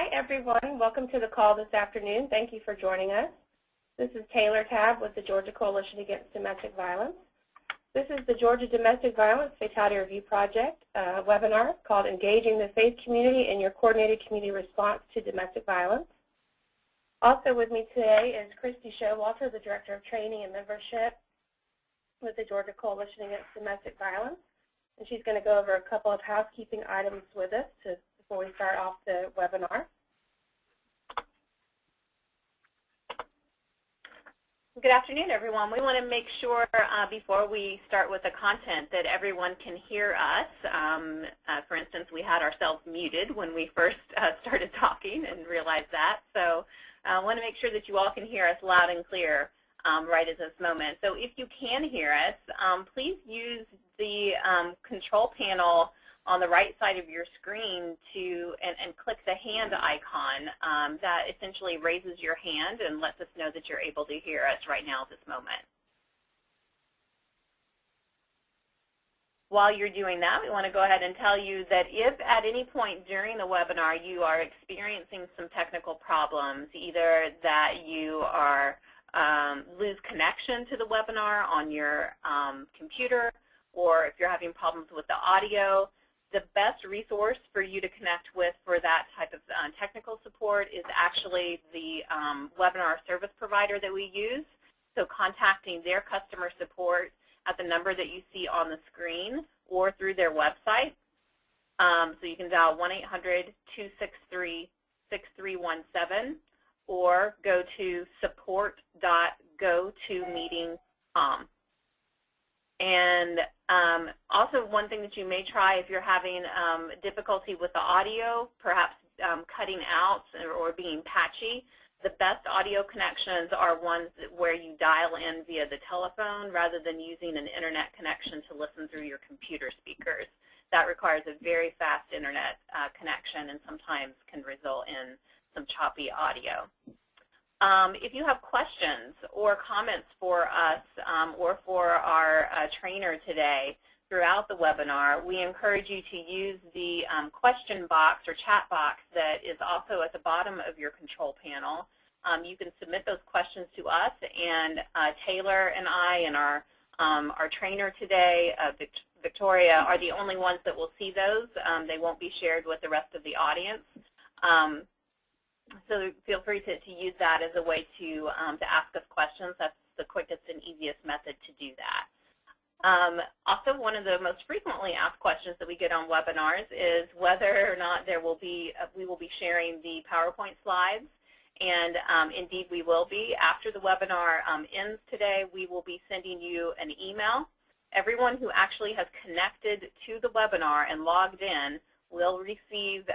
Hi everyone, welcome to the call this afternoon. Thank you for joining us. This is Taylor Tabb with the Georgia Coalition Against Domestic Violence. This is the Georgia Domestic Violence Fatality Review Project webinar called Engaging the Faith Community in Your Coordinated Community Response to Domestic Violence. Also with me today is Christy Showalter, the Director of Training and Membership with the Georgia Coalition Against Domestic Violence. And she's going to go over a couple of housekeeping items with us before we start off the webinar. Good afternoon, everyone. We want to make sure before we start with the content that everyone can hear us. For instance, we had ourselves muted when we first started talking and realized that. So I want to make sure that you all can hear us loud and clear right at this moment. So if you can hear us, please use the control panel on the right side of your screen and click the hand icon. That essentially raises your hand and lets us know that you're able to hear us right now at this moment. While you're doing that, we want to go ahead and tell you that if at any point during the webinar you are experiencing some technical problems, either that you are lose connection to the webinar on your computer, or if you're having problems with the audio, the best resource for you to connect with for that type of technical support is actually the webinar service provider that we use. So contacting their customer support at the number that you see on the screen or through their website. So you can dial 1-800-263-6317 or go to support.gotomeeting.com. And also one thing that you may try if you're having difficulty with the audio, perhaps cutting out or being patchy, the best audio connections are ones where you dial in via the telephone rather than using an internet connection to listen through your computer speakers. That requires a very fast internet connection and sometimes can result in some choppy audio. If you have questions or comments for us or for our trainer today throughout the webinar, we encourage you to use the question box or chat box that is also at the bottom of your control panel. You can submit those questions to us, and Taylor and I and our trainer today, Victoria, are the only ones that will see those. They won't be shared with the rest of the audience. So feel free to use that as a way to ask us questions. That's the quickest and easiest method to do that. Also, one of the most frequently asked questions that we get on webinars is whether or not we will be sharing the PowerPoint slides. And indeed we will be. After the webinar ends today, we will be sending you an email. Everyone who actually has connected to the webinar and logged in will receive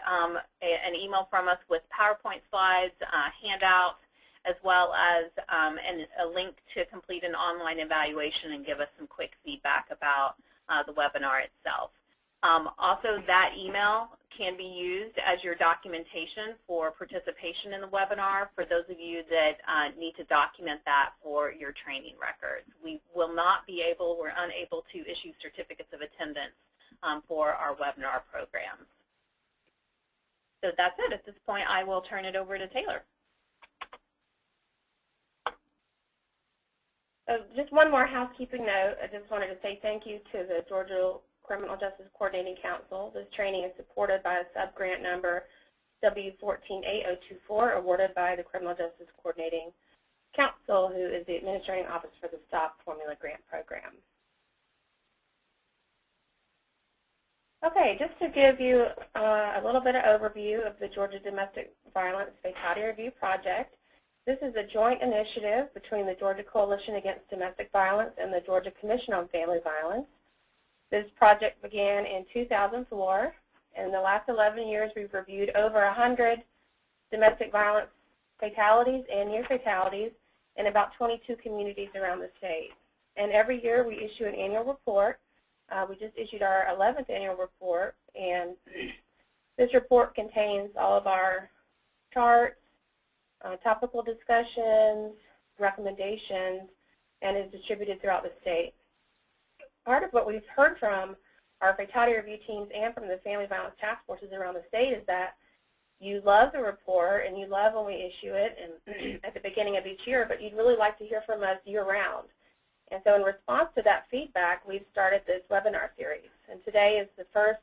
an email from us with PowerPoint slides, handouts, as well as a link to complete an online evaluation and give us some quick feedback about the webinar itself. Also, that email can be used as your documentation for participation in the webinar for those of you that need to document that for your training records. We will not be able, we're unable to issue certificates of attendance for our webinar programs. So that's it. At this point, I will turn it over to Taylor. So just one more housekeeping note. I just wanted to say thank you to the Georgia Criminal Justice Coordinating Council. This training is supported by a sub-grant number W148024 awarded by the Criminal Justice Coordinating Council, who is the administrating office for the STOP Formula Grant Program. Okay, just to give you a little bit of overview of the Georgia Domestic Violence Fatality Review Project. This is a joint initiative between the Georgia Coalition Against Domestic Violence and the Georgia Commission on Family Violence. This project began in 2004. In the last 11 years, we've reviewed over 100 domestic violence fatalities and near fatalities in about 22 communities around the state. And every year we issue an annual report. We just issued our 11th annual report, and this report contains all of our charts, topical discussions, recommendations, and is distributed throughout the state. Part of what we've heard from our fatality review teams and from the family violence task forces around the state is that you love the report and you love when we issue it and at the beginning of each year, but you'd really like to hear from us year-round. And so in response to that feedback, we've started this webinar series. And today is the first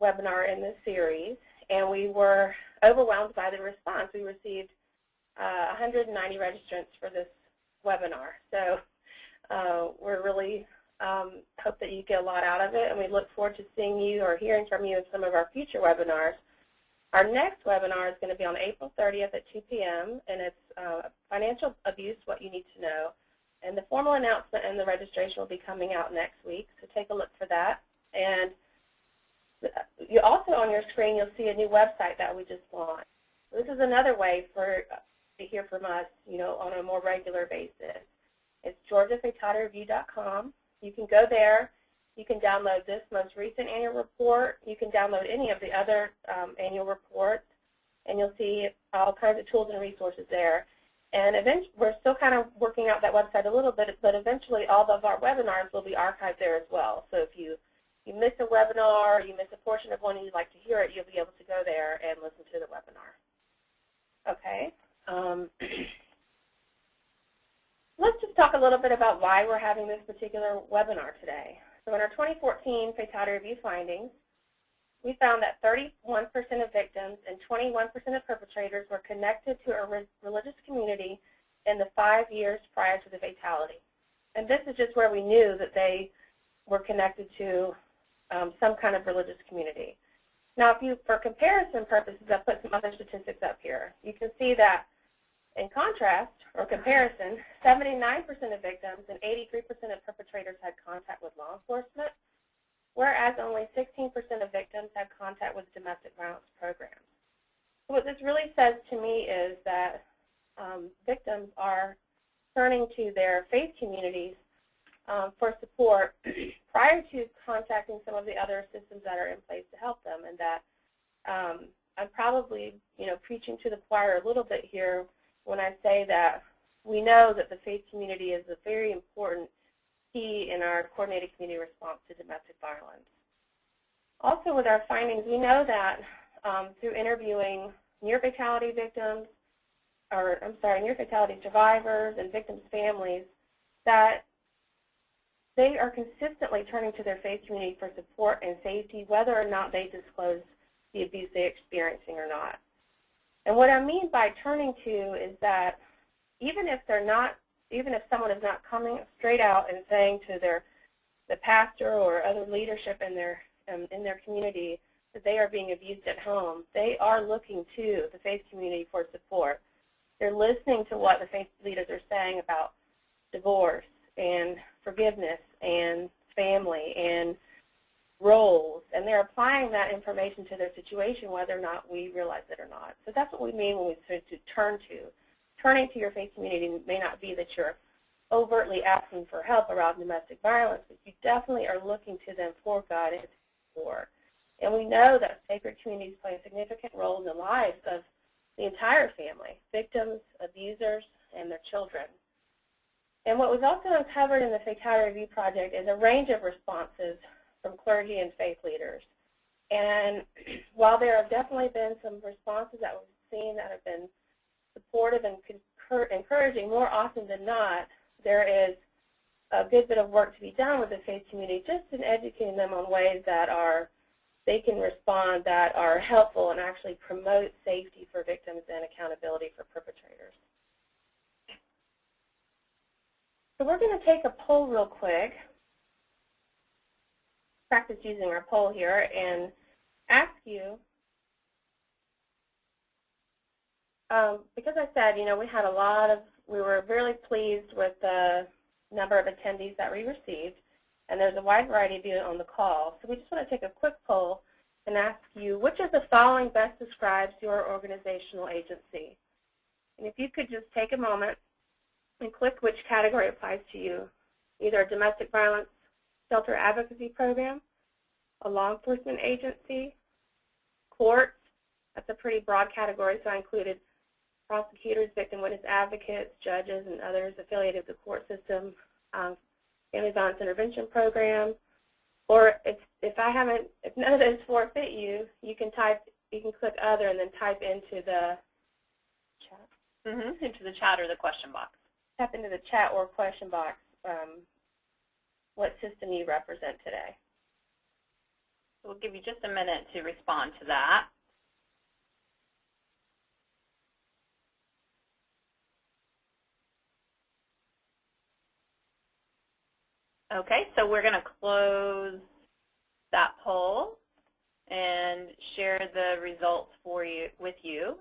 webinar in this series, and we were overwhelmed by the response. We received 190 registrants for this webinar. So we're really hope that you get a lot out of it, and we look forward to seeing you or hearing from you in some of our future webinars. Our next webinar is going to be on April 30th at 2 p.m., and it's Financial Abuse, What You Need to Know. And the formal announcement and the registration will be coming out next week, so take a look for that. And you also on your screen, you'll see a new website that we just launched. This is another way to hear from us, on a more regular basis. It's georgiafatality.review.com. You can go there. You can download this most recent annual report. You can download any of the other annual reports, and you'll see all kinds of tools and resources there. And eventually, we're still kind of working out that website a little bit, but eventually all of our webinars will be archived there as well. So if you miss a webinar, or you miss a portion of one and you'd like to hear it, you'll be able to go there and listen to the webinar. Okay. Let's just talk a little bit about why we're having this particular webinar today. So in our 2014 Fatality Review findings, we found that 31% of victims and 21% of perpetrators were connected to a religious community in the 5 years prior to the fatality. And this is just where we knew that they were connected to some kind of religious community. Now, for comparison purposes, I put some other statistics up here. You can see that in contrast, or comparison, 79% of victims and 83% of perpetrators had contact with law enforcement, whereas only 16% of victims had contact with domestic violence programs. So what this really says to me is that victims are turning to their faith communities for support prior to contacting some of the other systems that are in place to help them, and that I'm probably, preaching to the choir a little bit here when I say that we know that the faith community is a very important key in our coordinated community response to domestic violence. Also with our findings, we know that through interviewing near-fatality victims, near-fatality survivors and victims' families, that they are consistently turning to their faith community for support and safety, whether or not they disclose the abuse they're experiencing or not. And what I mean by turning to is that even if someone is not coming straight out and saying to the pastor or other leadership in their community that they are being abused at home, they are looking to the faith community for support. They're listening to what the faith leaders are saying about divorce and forgiveness and family and roles, and they're applying that information to their situation whether or not we realize it or not. So that's what we mean when we say to turn to. Turning to your faith community may not be that you're overtly asking for help around domestic violence, but you definitely are looking to them for guidance and support. And we know that sacred communities play a significant role in the lives of the entire family, victims, abusers, and their children. And what was also uncovered in the Fatality Review Project is a range of responses from clergy and faith leaders. And while there have definitely been some responses that we've seen that have been supportive and encouraging, more often than not, there is a good bit of work to be done with the faith community just in educating them on ways that they can respond that are helpful and actually promote safety for victims and accountability for perpetrators. So we're going to take a poll real quick, practice using our poll here, and ask you, because I said, we were really pleased with the number of attendees that we received, and there's a wide variety of you on the call. So we just want to take a quick poll and ask you, which of the following best describes your organizational agency? And if you could just take a moment and click which category applies to you, either a domestic violence shelter advocacy program, a law enforcement agency, courts. That's a pretty broad category, so I included prosecutors, victim witness advocates, judges, and others affiliated with the court system, family violence intervention programs. Or if none of those four fit you, you can type you can click Other and then type into the chat. Into the chat or the question box. Type into the chat or question box what system you represent today. So we'll give you just a minute to respond to that. Okay, so we're going to close that poll and share the results with you.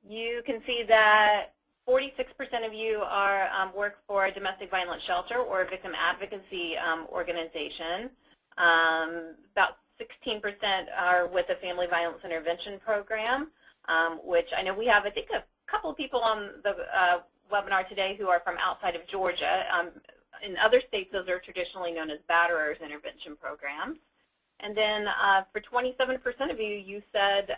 You can see that 46% of you are work for a domestic violence shelter or a victim advocacy organization. About 16% are with a family violence intervention program, which I know we have, I think, a couple of people on the webinar today who are from outside of Georgia. In other states, those are traditionally known as batterers intervention programs. And then for 27% of you, you said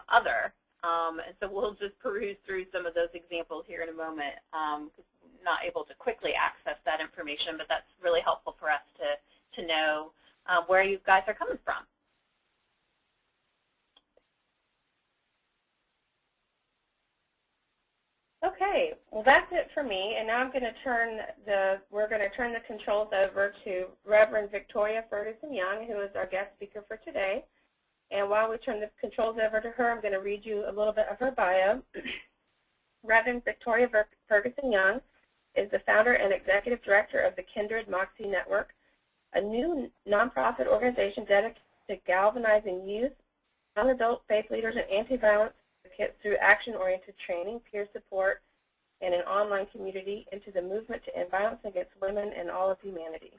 other. And so we'll just peruse through some of those examples here in a moment. Not able to quickly access that information, but that's really helpful for us to know where you guys are coming from. Okay, well that's it for me, and now I'm going to we're going to turn the controls over to Reverend Victoria Ferguson-Young, who is our guest speaker for today. And while we turn the controls over to her, I'm going to read you a little bit of her bio. Reverend Victoria Ferguson-Young is the founder and executive director of the Kindred Moxie Network, a new nonprofit organization dedicated to galvanizing youth, young adult faith leaders, and anti-violence advocates through action-oriented training, peer support, and an online community into the movement to end violence against women and all of humanity.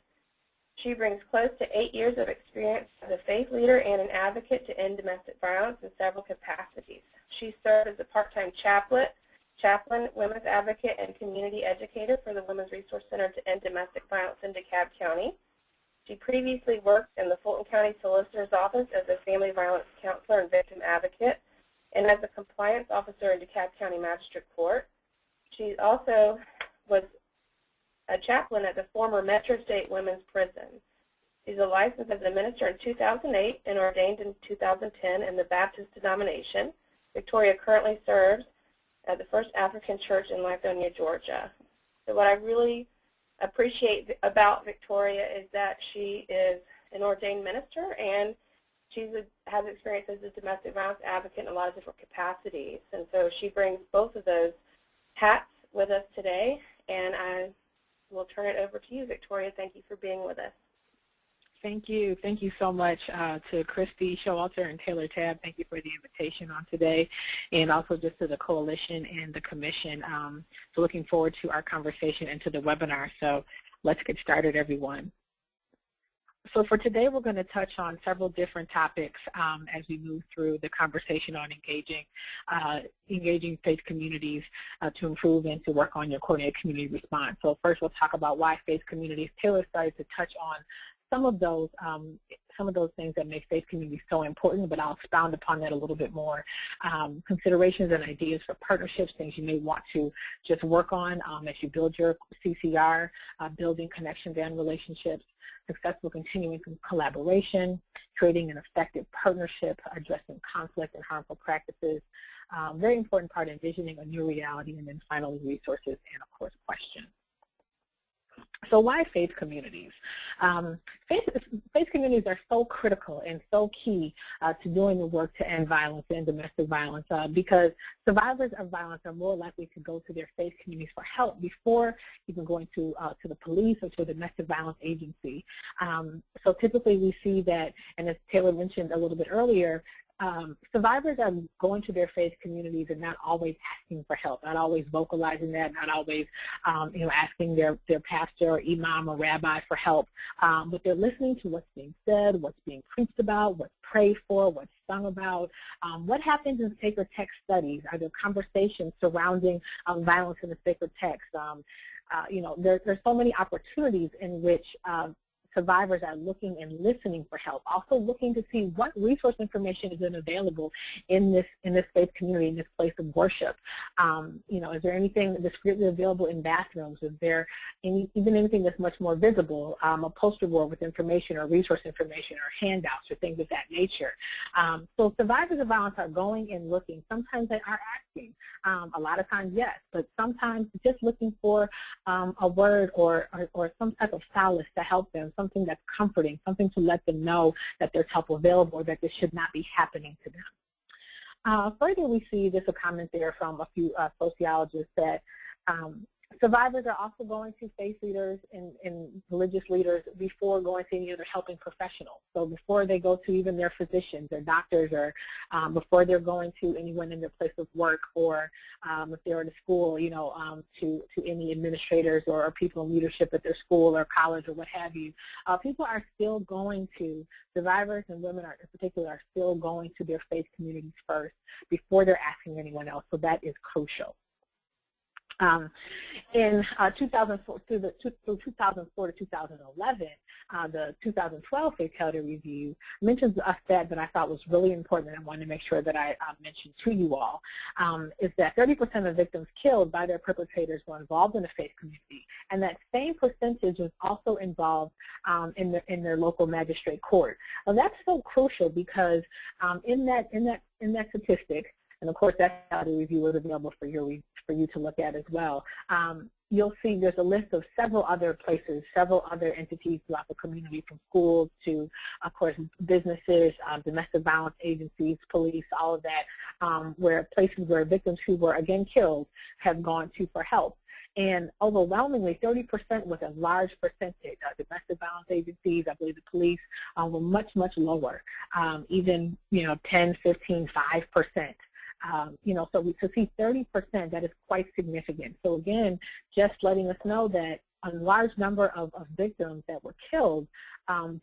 She brings close to 8 years of experience as a faith leader and an advocate to end domestic violence in several capacities. She served as a part-time chaplain, women's advocate, and community educator for the Women's Resource Center to End Domestic Violence in DeKalb County. She previously worked in the Fulton County Solicitor's Office as a family violence counselor and victim advocate, and as a compliance officer in DeKalb County Magistrate Court. She also was a chaplain at the former Metro State Women's Prison. She's a licensed as a minister in 2008 and ordained in 2010 in the Baptist denomination. Victoria currently serves at the First African Church in Lithonia, Georgia. So what I really appreciate about Victoria is that she is an ordained minister, and she has experience as a domestic violence advocate in a lot of different capacities. And so she brings both of those hats with us today, and I will turn it over to you, Victoria. Thank you for being with us. Thank you. Thank you so much to Christy Showalter and Taylor Tabb. Thank you for the invitation on today, and also just to the coalition and the commission. So looking forward to our conversation and to the webinar. So let's get started, everyone. So for today, we're going to touch on several different topics as we move through the conversation on engaging faith communities to improve and to work on your coordinated community response. So first, we'll talk about why faith communities. Taylor started to touch on some of those things that make faith communities so important, but I'll expound upon that a little bit more. Considerations and ideas for partnerships, things you may want to just work on as you build your CCR, building connections and relationships, successful continuing collaboration, creating an effective partnership, addressing conflict and harmful practices, very important part, envisioning a new reality, and then finally resources and, of course, questions. So why faith communities? Faith communities are so critical and so key to doing the work to end violence and domestic violence because survivors of violence are more likely to go to their faith communities for help before even going to the police or to the domestic violence agency. So typically we see that, and as Taylor mentioned a little bit earlier, survivors are going to their faith communities and not always asking for help, not always vocalizing that, not always asking their pastor or imam or rabbi for help, but they're listening to what's being said, what's being preached about, what's prayed for, what's sung about, what happens in sacred text studies. Are there conversations surrounding violence in the sacred text? There's so many opportunities in which survivors are looking and listening for help, also looking to see what resource information is available in this faith community, in this place of worship. Is there anything discreetly available in bathrooms? Is there even anything that's much more visible, a poster board with information or resource information or handouts or things of that nature? So survivors of violence are going and looking. Sometimes they are asking. A lot of times, yes, but sometimes just looking for a word or some type of solace to help them, something that's comforting, something to let them know that there's help available or that this should not be happening to them. Further, we see this a comment there from a few sociologists that survivors are also going to faith leaders and religious leaders before going to any other helping professionals. So before they go to even their physicians or doctors, or before they're going to anyone in their place of work, or if they're at a school, to any administrators or people in leadership at their school or college or what have you. People are still going to, survivors and women in particular are still going to their faith communities first before they're asking anyone else. So that is crucial. In 2004 through 2004 to 2011, the 2012 Fatality Review mentions a stat that I thought was really important, and I wanted to make sure that I mentioned to you all, is that 30% of victims killed by their perpetrators were involved in the faith community, and that same percentage was also involved in their local magistrate court. Well, that's so crucial because in that statistic, and of course that Fatality Review is available for you to look at as well. You'll see there's a list of several other places, several other entities throughout the community, from schools to, of course, businesses, domestic violence agencies, police, all of that, where places where victims who were again killed have gone to for help. And overwhelmingly, 30% was a large percentage. Domestic violence agencies, I believe the police, were much, much lower, even 10, 15, 5%. So to see 30%, that is quite significant. So again, just letting us know that a large number of victims that were killed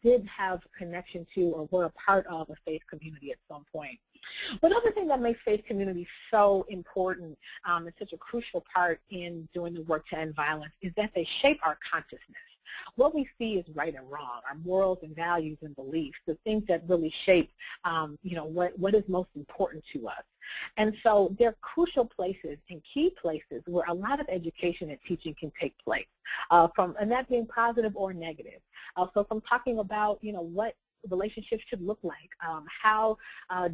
did have connection to or were a part of a faith community at some point. But another thing that makes faith communities so important and such a crucial part in doing the work to end violence is that they shape our consciousness. What we see is right and wrong, our morals and values and beliefs, the things that really shape, what is most important to us. And so they're crucial places and key places where a lot of education and teaching can take place, and that being positive or negative. So from talking about, what relationships should look like, how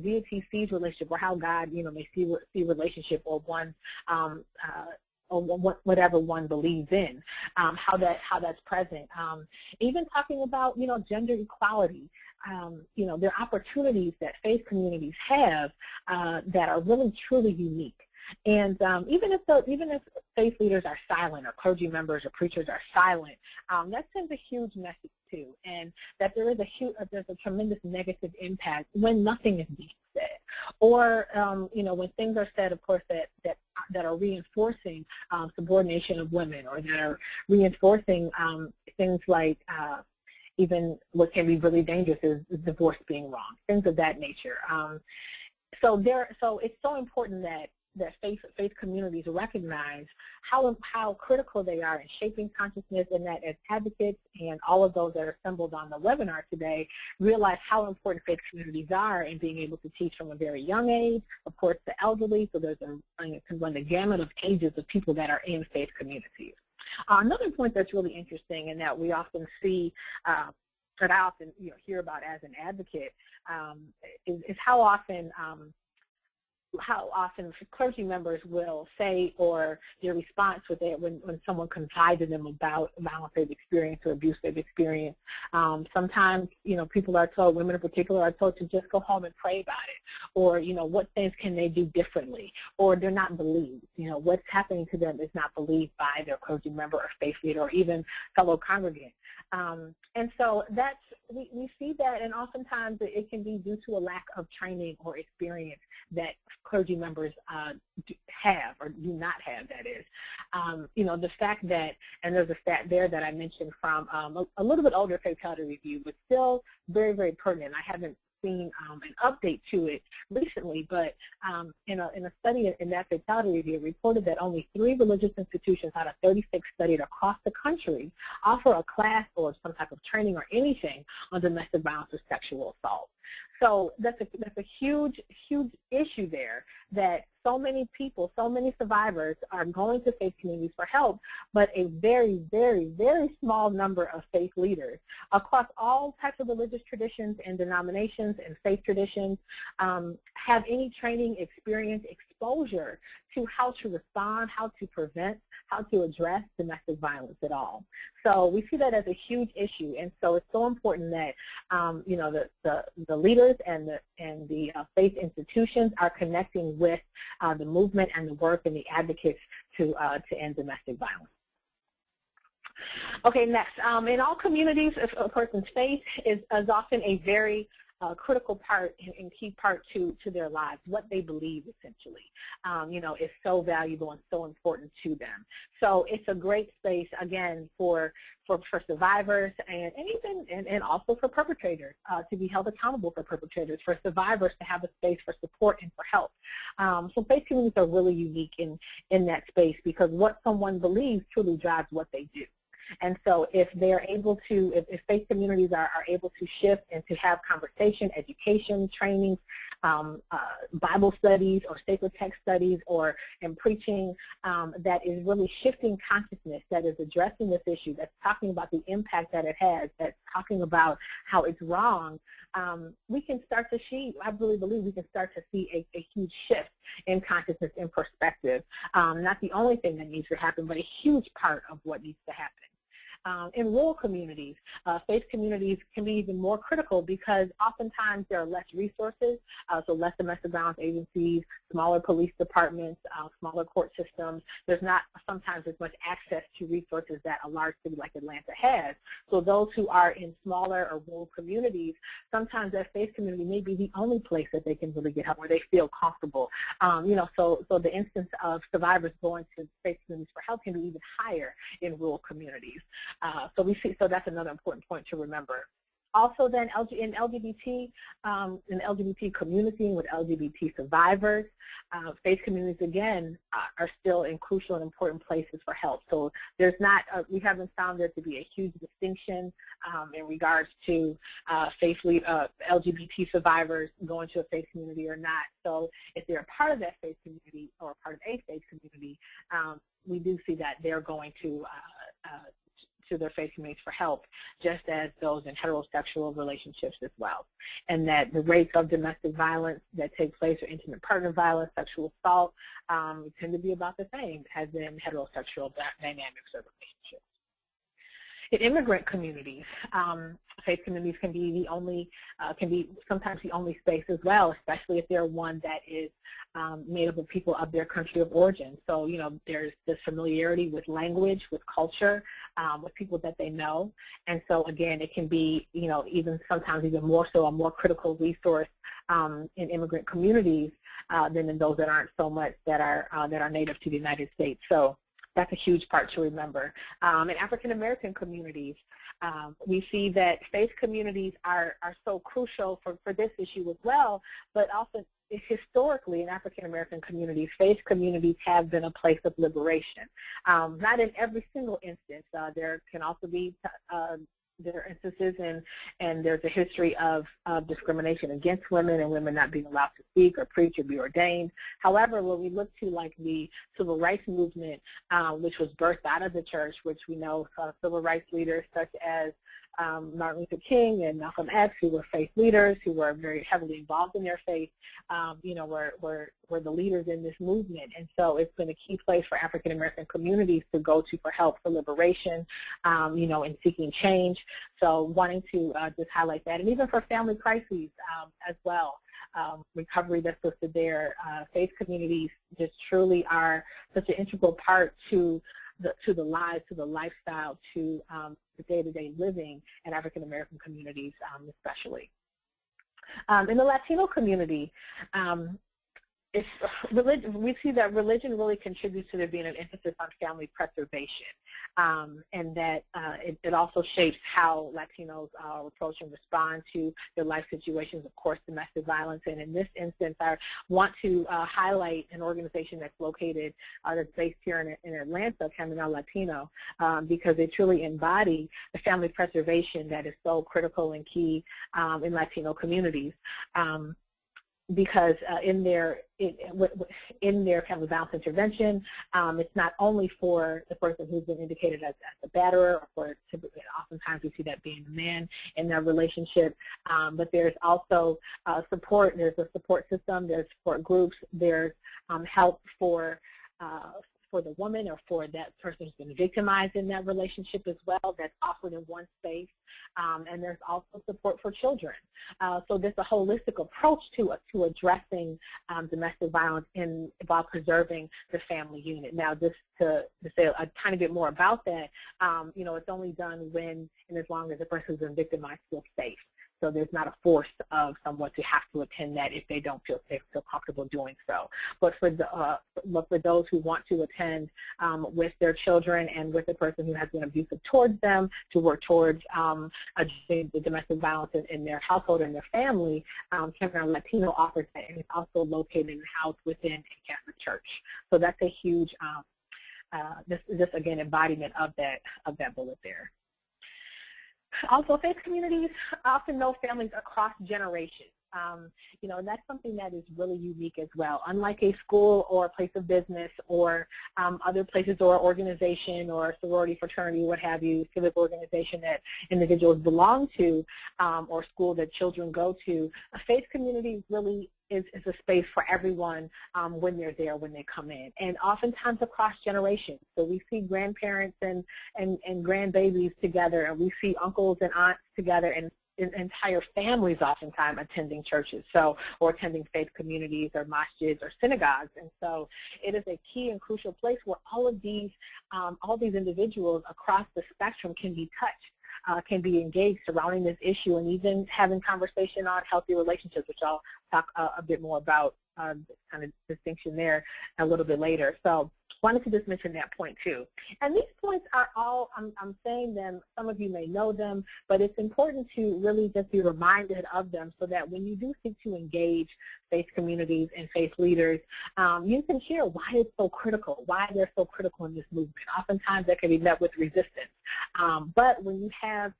deity sees relationship, or how God, may see relationship, or one or whatever one believes in, how that's present. Even talking about, gender equality, there are opportunities that faith communities have that are really truly unique. And even if faith leaders are silent, or clergy members or preachers are silent, that sends a huge message too, and that there's a tremendous negative impact when nothing is being said, or when things are said, of course, that are reinforcing subordination of women, or that are reinforcing things like even what can be really dangerous is divorce being wrong, things of that nature. So it's so important that faith communities recognize how critical they are in shaping consciousness, and that as advocates and all of those that are assembled on the webinar today realize how important faith communities are in being able to teach from a very young age, of course, the elderly, so there's can run the gamut of ages of people that are in faith communities. Another point that's really interesting, and that we often see, that I often hear about as an advocate, is how often clergy members will say, or their response when someone confides in them about violence they've experienced or abuse they've experienced. Sometimes, people are told, women in particular are told to just go home and pray about it, or, what things can they do differently, or they're not believed. What's happening to them is not believed by their clergy member or faith leader or even fellow congregant. And so we see that, and oftentimes it can be due to a lack of training or experience that clergy members have or do not have, that is. The fact that, and there's a stat there that I mentioned from a little bit older Fatality Review, but still very, very pertinent. I haven't seen an update to it recently, but in a study in that Fatality Review, reported that only 3 religious institutions out of 36 studied across the country offer a class or some type of training or anything on domestic violence or sexual assault. So that's a huge, huge issue there, that so many people, so many survivors are going to faith communities for help, but a very, very, very small number of faith leaders across all types of religious traditions and denominations and faith traditions have any training, experience, exposure to how to respond, how to prevent, how to address domestic violence at all. So we see that as a huge issue, and so it's so important that you know, the leaders and the faith institutions are connecting with the movement and the work and the advocates to end domestic violence. Okay, next. In all communities, a person's faith is often a very critical part and key part to their lives. What they believe, essentially, you know, is so valuable and so important to them. So it's a great space, again, for survivors and also for perpetrators to be held accountable for perpetrators, for survivors to have a space for support and for help. So faith communities are really unique in that space, because what someone believes truly drives what they do. And so if they're able to, if faith communities are able to shift and to have conversation, education, training, Bible studies or sacred text studies or in preaching that is really shifting consciousness, that is addressing this issue, that's talking about the impact that it has, that's talking about how it's wrong, we can start to see, I really believe we can start to see a huge shift in consciousness and perspective. Not the only thing that needs to happen, but a huge part of what needs to happen. In rural communities, faith communities can be even more critical, because oftentimes there are less resources, so less domestic violence agencies, smaller police departments, smaller court systems. There's not sometimes as much access to resources that a large city like Atlanta has. So those who are in smaller or rural communities, sometimes that faith community may be the only place that they can really get help, where they feel comfortable. You know, so the instance of survivors going to faith communities for help can be even higher in rural communities. So that's another important point to remember. Also then in LGBT community, with LGBT survivors, faith communities again are still in crucial and important places for help. So there's not, we haven't found there to be a huge distinction in regards to LGBT survivors going to a faith community or not. So if they're a part of that faith community or a part of a faith community, we do see that they're going to their faith communities for help, just as those in heterosexual relationships as well. And that the rates of domestic violence that take place, or intimate partner violence, sexual assault, tend to be about the same as in heterosexual dynamics or relationships. In immigrant communities, faith communities can be the only, sometimes the only space as well, especially if they're one that is made up of people of their country of origin. So, you know, there's this familiarity with language, with culture, with people that they know. And so, again, it can be, you know, even sometimes even more so a more critical resource in immigrant communities than in those that aren't so much, that are native to the United States. So that's a huge part to remember. In African American communities, we see that faith communities are so crucial for this issue as well, but also historically in African American communities, faith communities have been a place of liberation. Not in every single instance. There can also be there are instances and there's a history of discrimination against women and women not being allowed to speak or preach or be ordained. However, when we look to like the civil rights movement, which was birthed out of the church, which we know civil rights leaders such as Martin Luther King and Malcolm X, who were faith leaders, who were very heavily involved in their faith, you know, were the leaders in this movement. And so it's been a key place for African American communities to go to for help, for liberation, you know, in seeking change. So wanting to just highlight that, and even for family crises as well. Recovery that's listed there. Faith communities just truly are such an integral part to the lives, to the lifestyle, to the day-to-day living in African American communities especially. In the Latino community, we see that religion really contributes to there being an emphasis on family preservation, and that it also shapes how Latinos approach and respond to their life situations, of course, domestic violence. And in this instance, I want to highlight an organization that's located, that's based here in Atlanta, Camino Latino, because they truly embody the family preservation that is so critical and key in Latino communities. Because in their family violence intervention, it's not only for the person who's been indicated as a batterer, or oftentimes we see that being the man in their relationship, but there's also support. There's a support system. There's support groups. There's help for the woman or for that person who's been victimized in that relationship as well, that's offered in one space. And there's also support for children. So there's a holistic approach to addressing domestic violence while preserving the family unit. Now, just to say a tiny bit more about that, it's only done when and as long as the person who's been victimized feels safe. So there's not a force of someone to have to attend that if they don't feel safe, feel comfortable doing so. But for those who want to attend with their children and with the person who has been abusive towards them, to work towards addressing the domestic violence in their household and their family, Camino Latino offers that, and it's also located in a house within a Catholic church. So that's a huge, this again, embodiment of that bullet there. Also, faith communities often know families across generations. And that's something that is really unique as well. Unlike a school or a place of business or other places or organization or sorority, fraternity, what have you, civic organization that individuals belong to, or school that children go to, a faith community really is a space for everyone when they're there, when they come in, and oftentimes across generations. So we see grandparents and grandbabies together, and we see uncles and aunts together, and entire families oftentimes attending churches, or attending faith communities or masjids or synagogues. And so it is a key and crucial place where all these individuals across the spectrum can be touched, can be engaged surrounding this issue, and even having conversation on healthy relationships, which I'll talk a bit more about, kind of distinction there a little bit later. So wanted to just mention that point too. And these points are all, I'm saying them, some of you may know them, but it's important to really just be reminded of them so that when you do seek to engage faith communities and faith leaders, you can hear why it's so critical, why they're so critical in this movement. Oftentimes that can be met with resistance. But when you have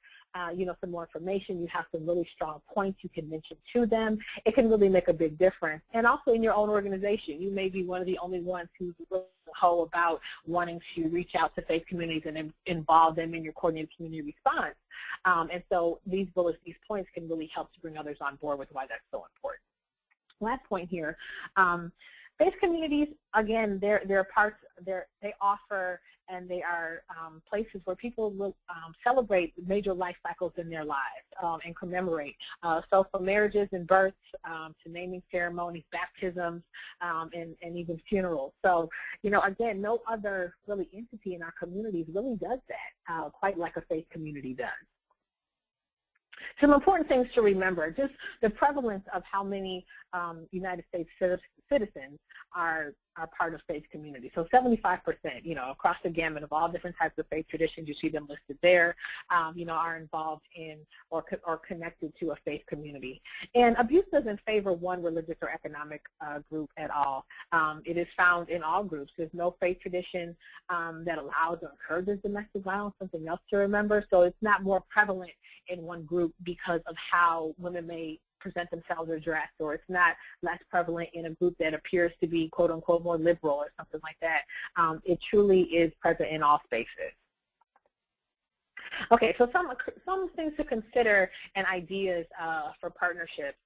some more information, you have some really strong points you can mention to them, it can really make a big difference. And also in your own organization, you may be one of the only ones who's really whole about wanting to reach out to faith communities and involve them in your coordinated community response. And so these bullets, these points can really help to bring others on board with why that's so important. Last point here, faith communities, again, they're parts, they offer and they are places where people will celebrate major life cycles in their lives and commemorate. So from marriages and births to naming ceremonies, baptisms, and even funerals. So, again, no other really entity in our communities really does that quite like a faith community does. Some important things to remember, just the prevalence of how many United States citizens are part of faith communities. So 75%, across the gamut of all different types of faith traditions, you see them listed there, are involved in or connected to a faith community. And abuse doesn't favor one religious or economic group at all. It is found in all groups. There's no faith tradition that allows or encourages domestic violence, something else to remember. So it's not more prevalent in one group because of how women may present themselves or dress, or it's not less prevalent in a group that appears to be quote unquote more liberal or something like that. It truly is present in all spaces. Okay, so some things to consider and ideas for partnerships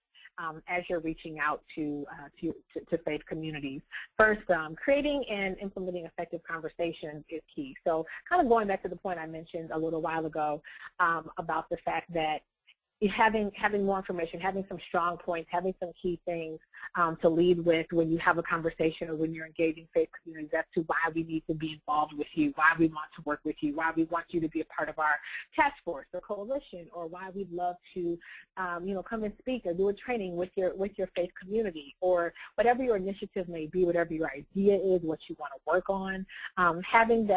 as you're reaching out to faith communities. First, creating and implementing effective conversations is key. So kind of going back to the point I mentioned a little while ago about the fact that having more information, having some strong points, having some key things to lead with when you have a conversation or when you're engaging faith communities as to why we need to be involved with you, why we want to work with you, why we want you to be a part of our task force or coalition, or why we'd love to, come and speak or do a training with your faith community, or whatever your initiative may be, whatever your idea is, what you want to work on. Having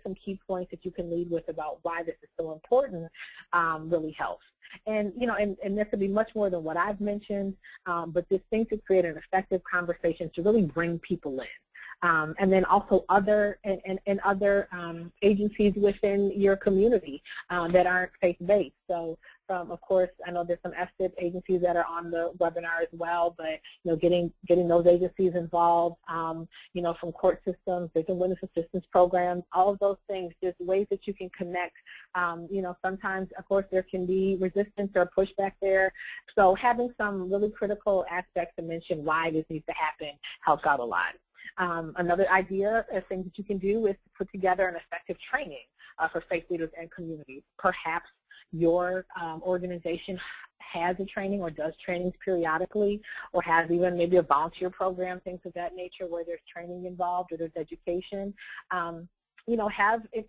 some key points that you can lead with about why this is so important really helps. And, and this could be much more than what I've mentioned, but this thing to create an effective conversation to really bring people in. And then also other agencies within your community that aren't faith-based. So, of course, I know there's some FSIP agencies that are on the webinar as well, but getting those agencies involved, from court systems, victim witness assistance programs, all of those things, just ways that you can connect. Sometimes, of course, there can be resistance or pushback there. So having some really critical aspects to mention why this needs to happen helps out a lot. Another idea, a thing that you can do is to put together an effective training for faith leaders and communities. Perhaps your organization has a training or does trainings periodically, or has even maybe a volunteer program, things of that nature, where there's training involved or there's education.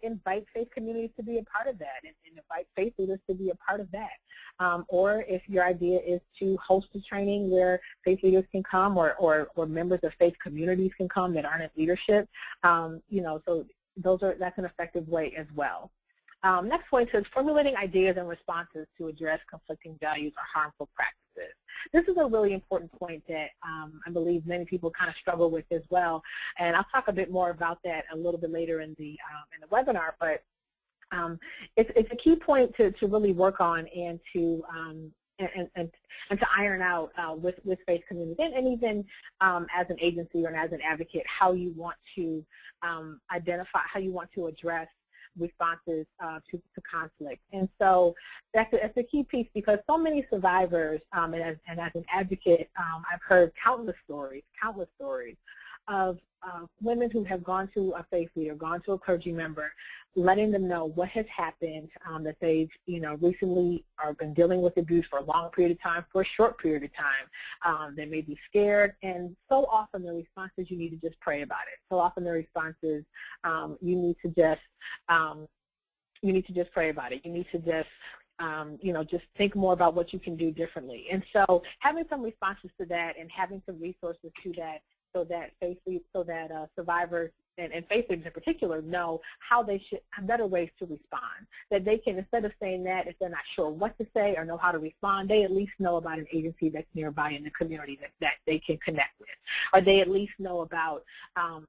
Invite faith communities to be a part of that, and invite faith leaders to be a part of that. Or if your idea is to host a training where faith leaders can come, or members of faith communities can come that aren't in leadership, so that's an effective way as well. Next point says formulating ideas and responses to address conflicting values or harmful practices. This is a really important point that I believe many people kind of struggle with as well, and I'll talk a bit more about that a little bit later in the webinar. But it's a key point to really work on and to to iron out with faith communities, and even as an agency or as an advocate, how you want to identify, how you want to address responses to conflict. And so that's a key piece, because so many survivors, and as an advocate, I've heard countless stories of women who have gone to a faith leader, gone to a clergy member, letting them know what has happened, that they've recently are been dealing with abuse for a long period of time, for a short period of time. They may be scared, and so often the response is, you need to just pray about it. So often the response is, you need to just pray about it. You need to just just think more about what you can do differently. And so having some responses to that, and having some resources to that, so that survivors and faith leaders in particular know how they should have better ways to respond. That they can, instead of saying that, if they're not sure what to say or know how to respond, they at least know about an agency that's nearby in the community that they can connect with, or they at least know about a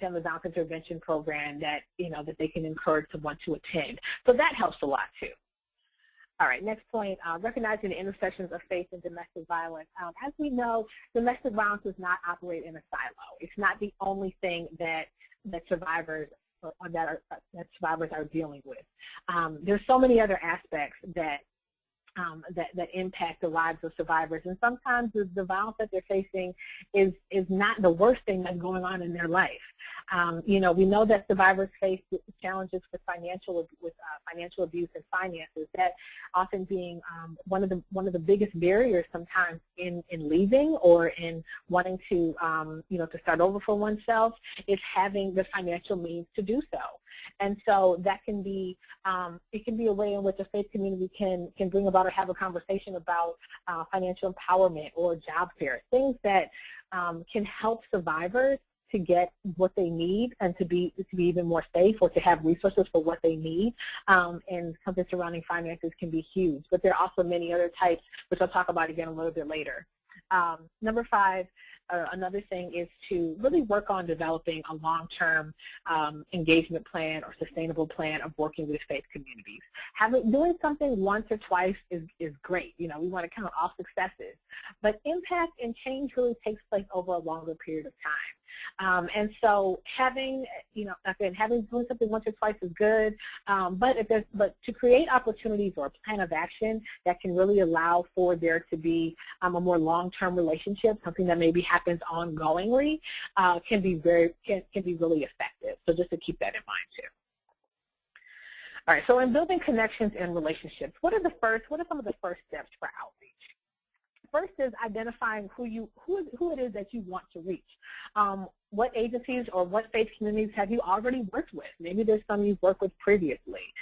family violence intervention program that that they can encourage someone to attend. So that helps a lot too. All right, next point, recognizing the intersections of faith and domestic violence. As we know, domestic violence does not operate in a silo. It's not the only thing that survivors are dealing with. There's so many other aspects that impact the lives of survivors, and sometimes the violence that they're facing is not the worst thing that's going on in their life. We know that survivors face challenges with financial abuse and finances, that often being one of the biggest barriers sometimes in leaving or in wanting to to start over for oneself, is having the financial means to do so. And so that can be it can be a way in which a faith community can bring about or have a conversation about financial empowerment or job fairs, things that can help survivors to get what they need and to be even more safe, or to have resources for what they need. And something surrounding finances can be huge. But there are also many other types, which I'll talk about again a little bit later. Number 5, another thing is to really work on developing a long-term engagement plan or sustainable plan of working with faith communities. Doing something once or twice is great. We want to count all successes. But impact and change really takes place over a longer period of time. And so doing something once or twice is good, but to create opportunities or a plan of action that can really allow for there to be a more long-term relationship, something that maybe happens ongoingly, can be really effective. So just to keep that in mind too. All right, so in building connections and relationships, what are some of the first steps for outreach? First is identifying who it is that you want to reach. What agencies or what faith communities have you already worked with? Maybe there's some you've worked with previously.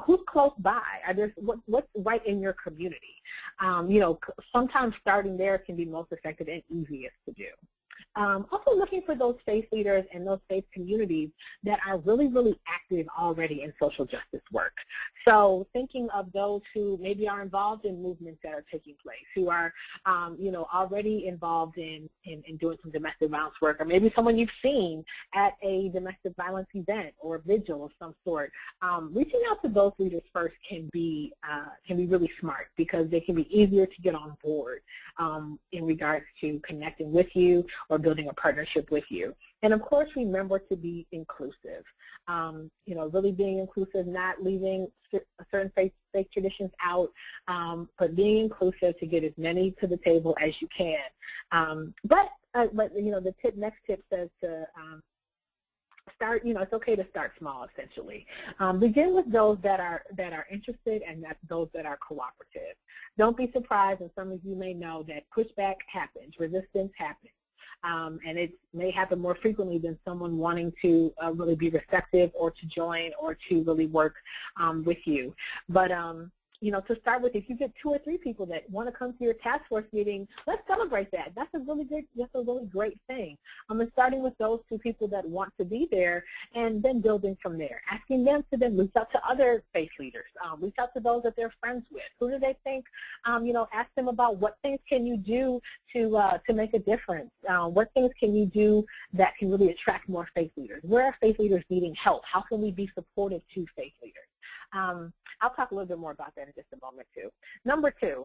Who's close by? What's right in your community? Sometimes starting there can be most effective and easiest to do. Also looking for those faith leaders and those faith communities that are really, really active already in social justice work. So thinking of those who maybe are involved in movements that are taking place, who are, already involved in doing some domestic violence work, or maybe someone you've seen at a domestic violence event or vigil of some sort. Reaching out to those leaders first can be really smart, because they can be easier to get on board in regards to connecting with you or building a partnership with you. And of course, remember to be inclusive. Really being inclusive, not leaving certain faith traditions out, but being inclusive to get as many to the table as you can. But the next tip says to start. It's okay to start small. Essentially, begin with those that are interested, and those that are cooperative. Don't be surprised, and some of you may know that pushback happens, resistance happens. And it may happen more frequently than someone wanting to really be receptive or to join or to really work with you. But to start with, if you get 2 or 3 people that want to come to your task force meeting, let's celebrate that. That's a really great thing. And starting with those 2 people that want to be there, and then building from there. Asking them to then reach out to other faith leaders. Reach out to those that they're friends with. Who do they think? Ask them about what things can you do to make a difference. What things can you do that can really attract more faith leaders? Where are faith leaders needing help? How can we be supportive to faith leaders? I'll talk a little bit more about that in just a moment too. Number 2,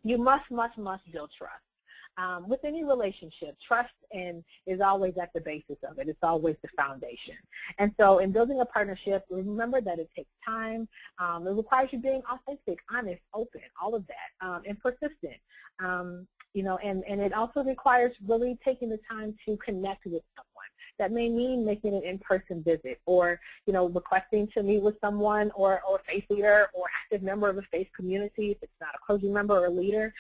you must build trust. With any relationship, trust is always at the basis of it. It's always the foundation. And so in building a partnership, remember that it takes time. It requires you being authentic, honest, open, all of that, and persistent. And it also requires really taking the time to connect with someone. That may mean making an in-person visit, or requesting to meet with someone or a faith leader or active member of a faith community, if it's not a clergy member or a leader,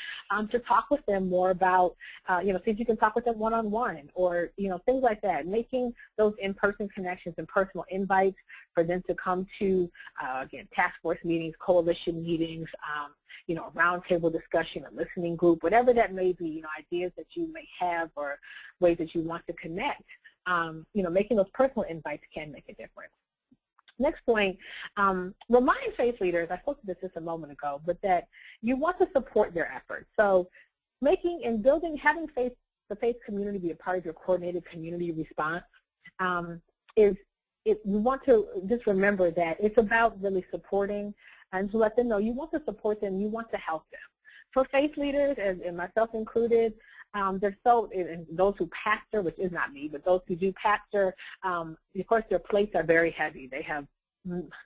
to talk with them more about, see if you can talk with them one-on-one, or things like that. Making those in-person connections and personal invites for them to come to, again, task force meetings, coalition meetings, a roundtable discussion, a listening group, whatever that may be, ideas that you may have or ways that you want to connect. Making those personal invites can make a difference. Next point, remind faith leaders, I spoke to this just a moment ago, but that you want to support their efforts. So having the faith community be a part of your coordinated community response you want to just remember that it's about really supporting, and to let them know you want to support them, you want to help them. For faith leaders, and myself included, and those who pastor, which is not me, but those who do pastor, of course their plates are very heavy. They have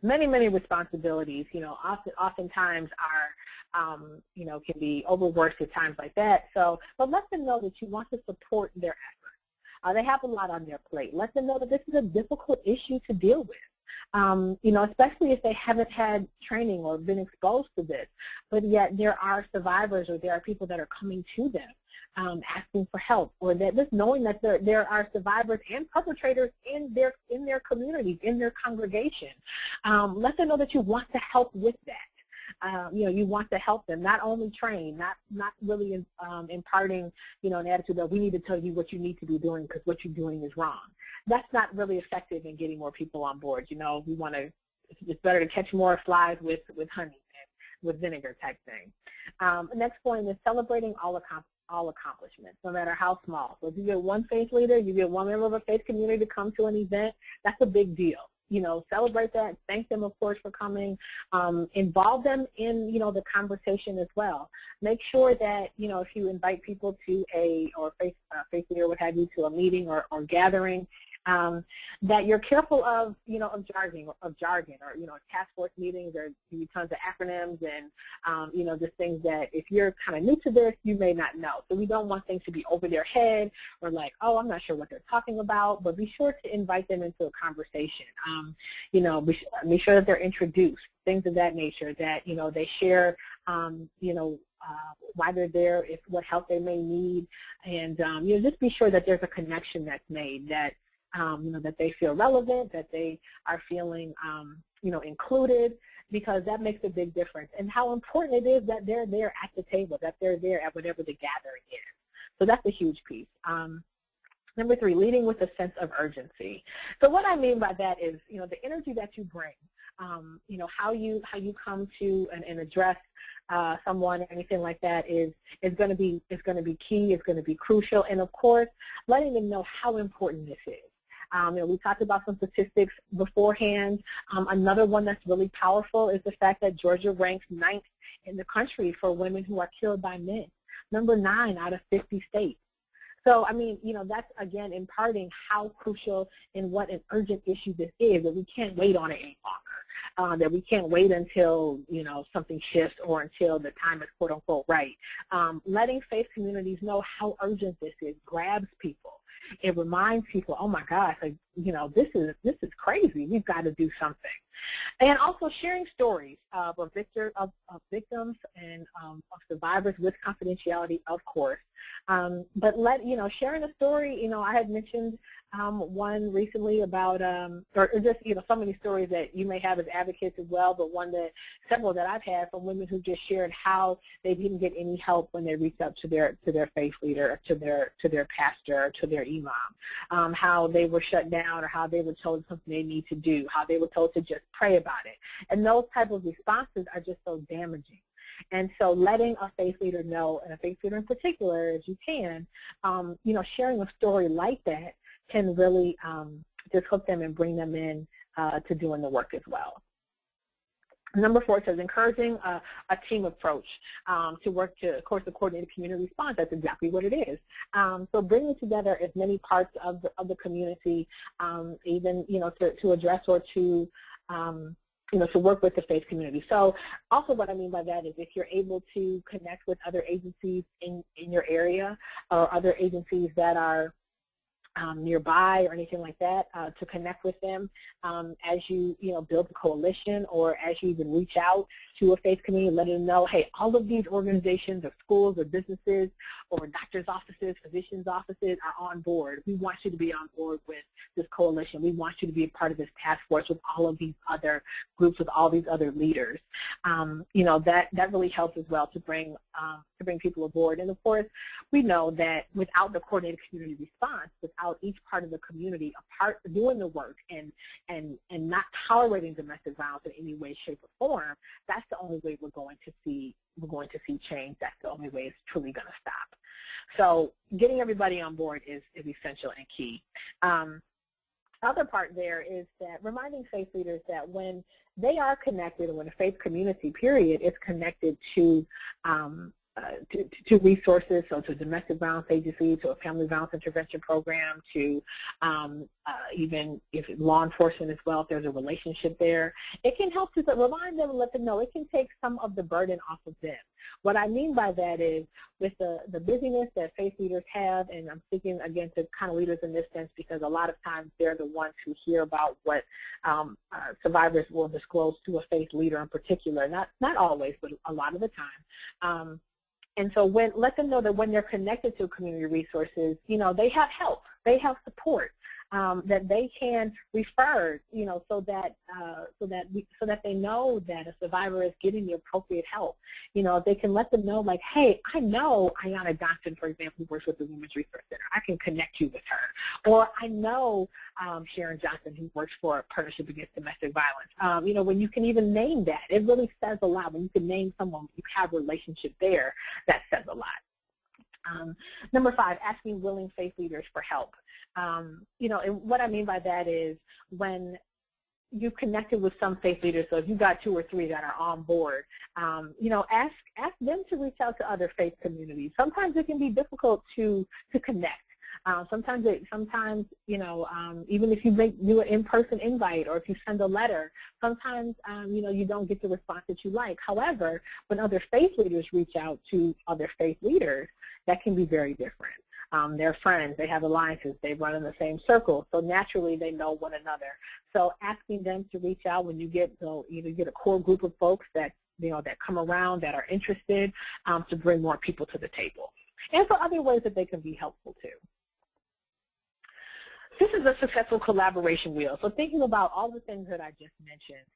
many responsibilities, oftentimes are, can be overworked at times like that. So, but let them know that you want to support their efforts. They have a lot on their plate. Let them know that this is a difficult issue to deal with. Especially if they haven't had training or been exposed to this, but yet there are survivors, or there are people that are coming to them asking for help, or that just knowing that there are survivors and perpetrators in their communities, in their congregation. Let them know that you want to help with that. You want to help them, not only train, not really imparting, an attitude that we need to tell you what you need to be doing because what you're doing is wrong. That's not really effective in getting more people on board. It's better to catch more flies with honey than with vinegar type thing. Next point is celebrating all accomplishments, no matter how small. So if you get one faith leader, you get one member of a faith community to come to an event, that's a big deal. Celebrate that. Thank them, of course, for coming. Involve them in, the conversation as well. Make sure that, if you invite people to faith leader, what have you, to a meeting or gathering, That you're careful of, of jargon, or, task force meetings, or tons of acronyms and, just things that if you're kind of new to this, you may not know. So we don't want things to be over their head or like, oh, I'm not sure what they're talking about, but be sure to invite them into a conversation. Be sure that they're introduced, things of that nature, that, they share, why they're there, what help they may need, and, just be sure that there's a connection that's made, that, that they feel relevant, that they are feeling, included, because that makes a big difference. And how important it is that they're there at the table, that they're there at whatever the gathering is. So that's a huge piece. Number 3, leading with a sense of urgency. So what I mean by that is, the energy that you bring, how you come to and address someone or anything like that is going to be key, is going to be crucial, and of course, letting them know how important this is. We talked about some statistics beforehand. Another one that's really powerful is the fact that Georgia ranks 9th in the country for women who are killed by men, number 9 out of 50 states. So, I mean, that's, again, imparting how crucial and what an urgent issue this is, that we can't wait on it any longer, that we can't wait until, something shifts or until the time is, quote, unquote, right. Letting faith communities know how urgent this is grabs people. It reminds people, oh, my gosh, this is crazy. We've got to do something. And also sharing stories of victims and of survivors with confidentiality, of course. But sharing a story, I had mentioned one recently about, or just, so many stories that you may have as advocates as well, but several that I've had from women who just shared how they didn't get any help when they reached out to their faith leader, to their pastor, or to their imam, how they were shut down, or how they were told something they need to do, how they were told to just pray about it. And those type of responses are just so damaging. And so letting a faith leader know, and a faith leader in particular, as you can, sharing a story like that can really just hook them and bring them in to doing the work as well. Number 4 says encouraging a team approach to work to, of course, the coordinated community response. That's exactly what it is. So bringing together as many parts of the community, even, to address or to to work with the faith community. So also what I mean by that is if you're able to connect with other agencies in your area, or other agencies that are nearby or anything like that, to connect with them as you build a coalition, or as you even reach out to a faith community, letting them know, hey, all of these organizations or schools or businesses or doctors' offices, physicians' offices are on board. We want you to be on board with this coalition. We want you to be a part of this task force with all of these other groups, with all these other leaders. That really helps as well to bring people aboard. And of course, we know that without the coordinated community response, without each part of the community doing the work and not tolerating domestic violence in any way, shape, or form, that's the only way we're going to see change. That's the only way it's truly going to stop. So getting everybody on board is essential and key. Other part there is that reminding faith leaders that when they are connected, or when a faith community, period, is connected to resources, so to domestic violence agency, to a family violence intervention program, to even if law enforcement as well, if there's a relationship there, it can help to remind them and let them know it can take some of the burden off of them. What I mean by that is with the busyness that faith leaders have, and I'm speaking again to kind of leaders in this sense because a lot of times they're the ones who hear about what survivors will disclose to a faith leader in particular, not always, but a lot of the time. And so let them know that when they're connected to community resources, they have help, they have support, that they can refer, so that they know that a survivor is getting the appropriate help. They can let them know, like, hey, I know Ayanna Johnson, for example, who works with the Women's Resource Center. I can connect you with her. Or I know Sharon Johnson, who works for Partnership Against Domestic Violence. When you can even name that, it really says a lot. When you can name someone, you have a relationship there, that says a lot. Number 5, asking willing faith leaders for help. And what I mean by that is when you connected with some faith leaders, so if you got 2 or 3 that are on board, ask them to reach out to other faith communities. Sometimes it can be difficult to connect. Sometimes, even if you do an in-person invite or if you send a letter, sometimes, you don't get the response that you like. However, when other faith leaders reach out to other faith leaders, that can be very different. They're friends, they have alliances, they run in the same circle, so naturally they know one another. So asking them to reach out when you get, you get a core group of folks that, that come around, that are interested, to bring more people to the table. And for other ways that they can be helpful too. This is a successful collaboration wheel. So thinking about all the things that I just mentioned,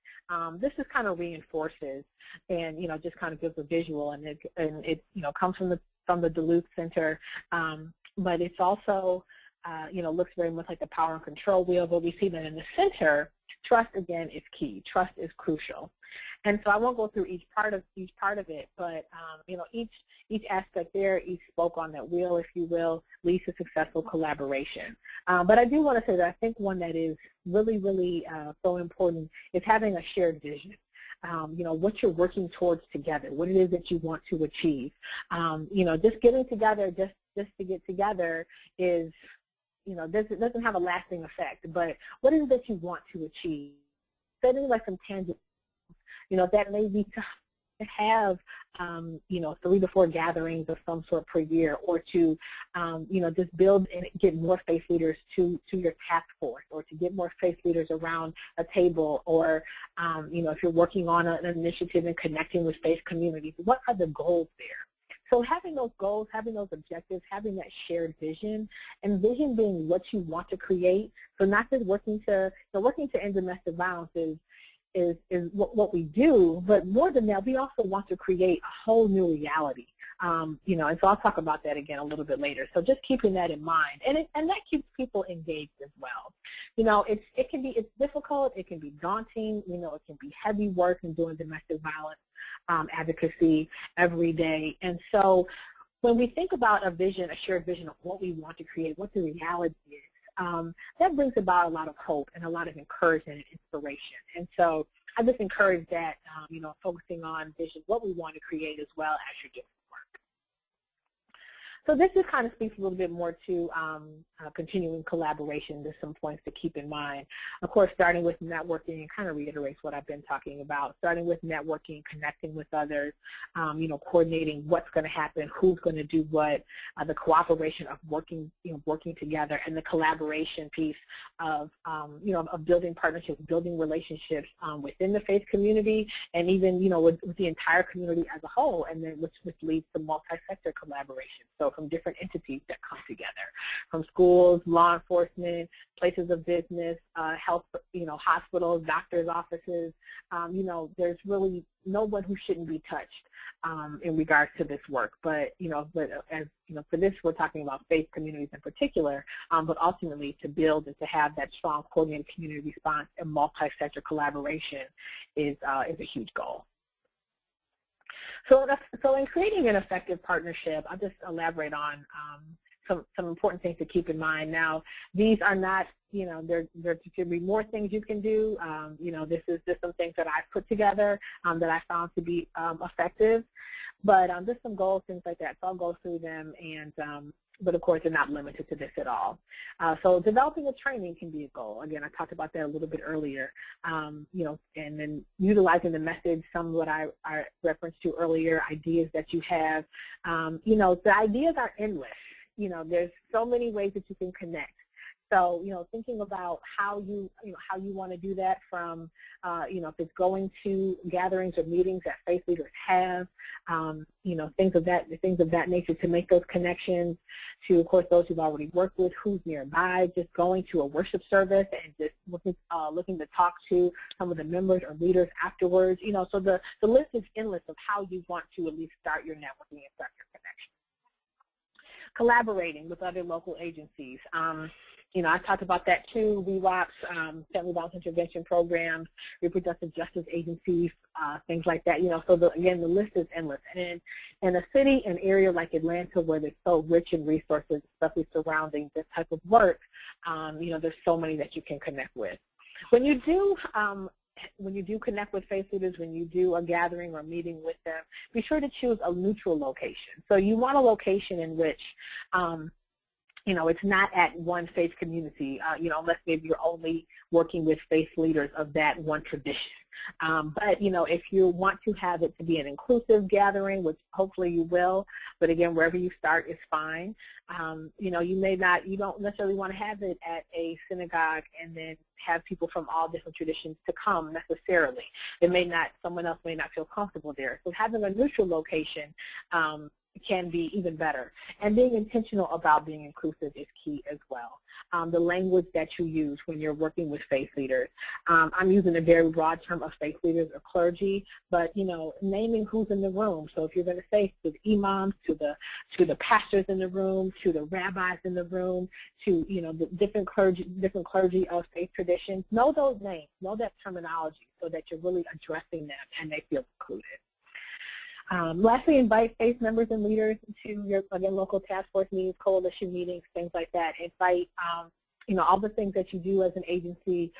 this just kind of reinforces and, just kind of gives a visual, and it comes from the Duluth Center, but it's also, looks very much like the power and control wheel, but we see that in the center, trust, again, is key. Trust is crucial. And so I won't go through each part of it, but, each aspect there, each spoke on that wheel, if you will, leads to successful collaboration. But I do want to say that I think one that is really, really so important is having a shared vision. What you're working towards together, what it is that you want to achieve. Just getting together just to get together is, doesn't have a lasting effect. But what is it that you want to achieve? Setting like some tangible, that may be to have, 3 to 4 gatherings of some sort per year, or to, just build and get more faith leaders to your task force, or to get more faith leaders around a table, or, if you're working on an initiative and connecting with faith communities, what are the goals there? So having those goals, having those objectives, having that shared vision, and vision being what you want to create. So not just working to end domestic violence is what we do, but more than that, we also want to create a whole new reality. And so I'll talk about that again a little bit later. So just keeping that in mind, and that keeps people engaged as well. It's difficult, it can be daunting, it can be heavy work in doing domestic violence advocacy every day. And so when we think about a vision, a shared vision of what we want to create, what the reality is, that brings about a lot of hope and a lot of encouragement and inspiration. And so I just encourage that, focusing on vision, what we want to create as well as you're doing work. So this just kind of speaks a little bit more to continuing collaboration. There's some points to keep in mind. Of course, starting with networking, and kind of reiterates what I've been talking about. Starting with networking, connecting with others, coordinating what's going to happen, who's going to do what, the cooperation of working together, and the collaboration piece of, of building partnerships, building relationships within the faith community, and even, with the entire community as a whole, and then which leads to multi-sector collaboration. So from different entities that come together, from schools, law enforcement, places of business, health, hospitals, doctors' offices. There's really no one who shouldn't be touched in regards to this work. But as for this, we're talking about faith communities in particular. But ultimately, to build and to have that strong coordinated community response and multi-sector collaboration is a huge goal. So in creating an effective partnership, I'll just elaborate on some important things to keep in mind. Now, these are not, there could be more things you can do. This is just some things that I've put together that I found to be effective. But just some goals, things like that. So I'll go through them, and but of course they're not limited to this at all. So developing a training can be a goal. Again, I talked about that a little bit earlier. And then utilizing the message, some of what I referenced to earlier, ideas that you have. The ideas are endless. There's so many ways that you can connect. So, thinking about how you want to do that, from, if it's going to gatherings or meetings that faith leaders have, things of that nature to make those connections, to, of course, those you've already worked with, who's nearby, just going to a worship service and just looking to talk to some of the members or leaders afterwards. So the list is endless of how you want to at least start your networking and start your connection. Collaborating with other local agencies. I talked about that too, VWAPs, family violence intervention programs, reproductive justice agencies, things like that. So again, the list is endless. And in a city, an area like Atlanta, where they're so rich in resources, especially surrounding this type of work, there's so many that you can connect with. When you do connect with faith leaders, when you do a gathering or meeting with them, be sure to choose a neutral location. So you want a location in which it's not at one faith community, unless maybe you're only working with faith leaders of that one tradition. But, if you want to have it to be an inclusive gathering, which hopefully you will, but again, wherever you start is fine. You don't necessarily want to have it at a synagogue and then have people from all different traditions to come necessarily. Someone else may not feel comfortable there. So having a neutral location can be even better. And being intentional about being inclusive is key as well. The language that you use when you're working with faith leaders. I'm using a very broad term of faith leaders or clergy, but naming who's in the room. So if you're going to say to the imams, to the pastors in the room, to the rabbis in the room, to the different clergy of faith traditions, know those names, know that terminology, so that you're really addressing them and they feel included. Lastly, invite faith members and leaders to your, again, local task force meetings, coalition meetings, things like that. Invite, all the things that you do as an agency,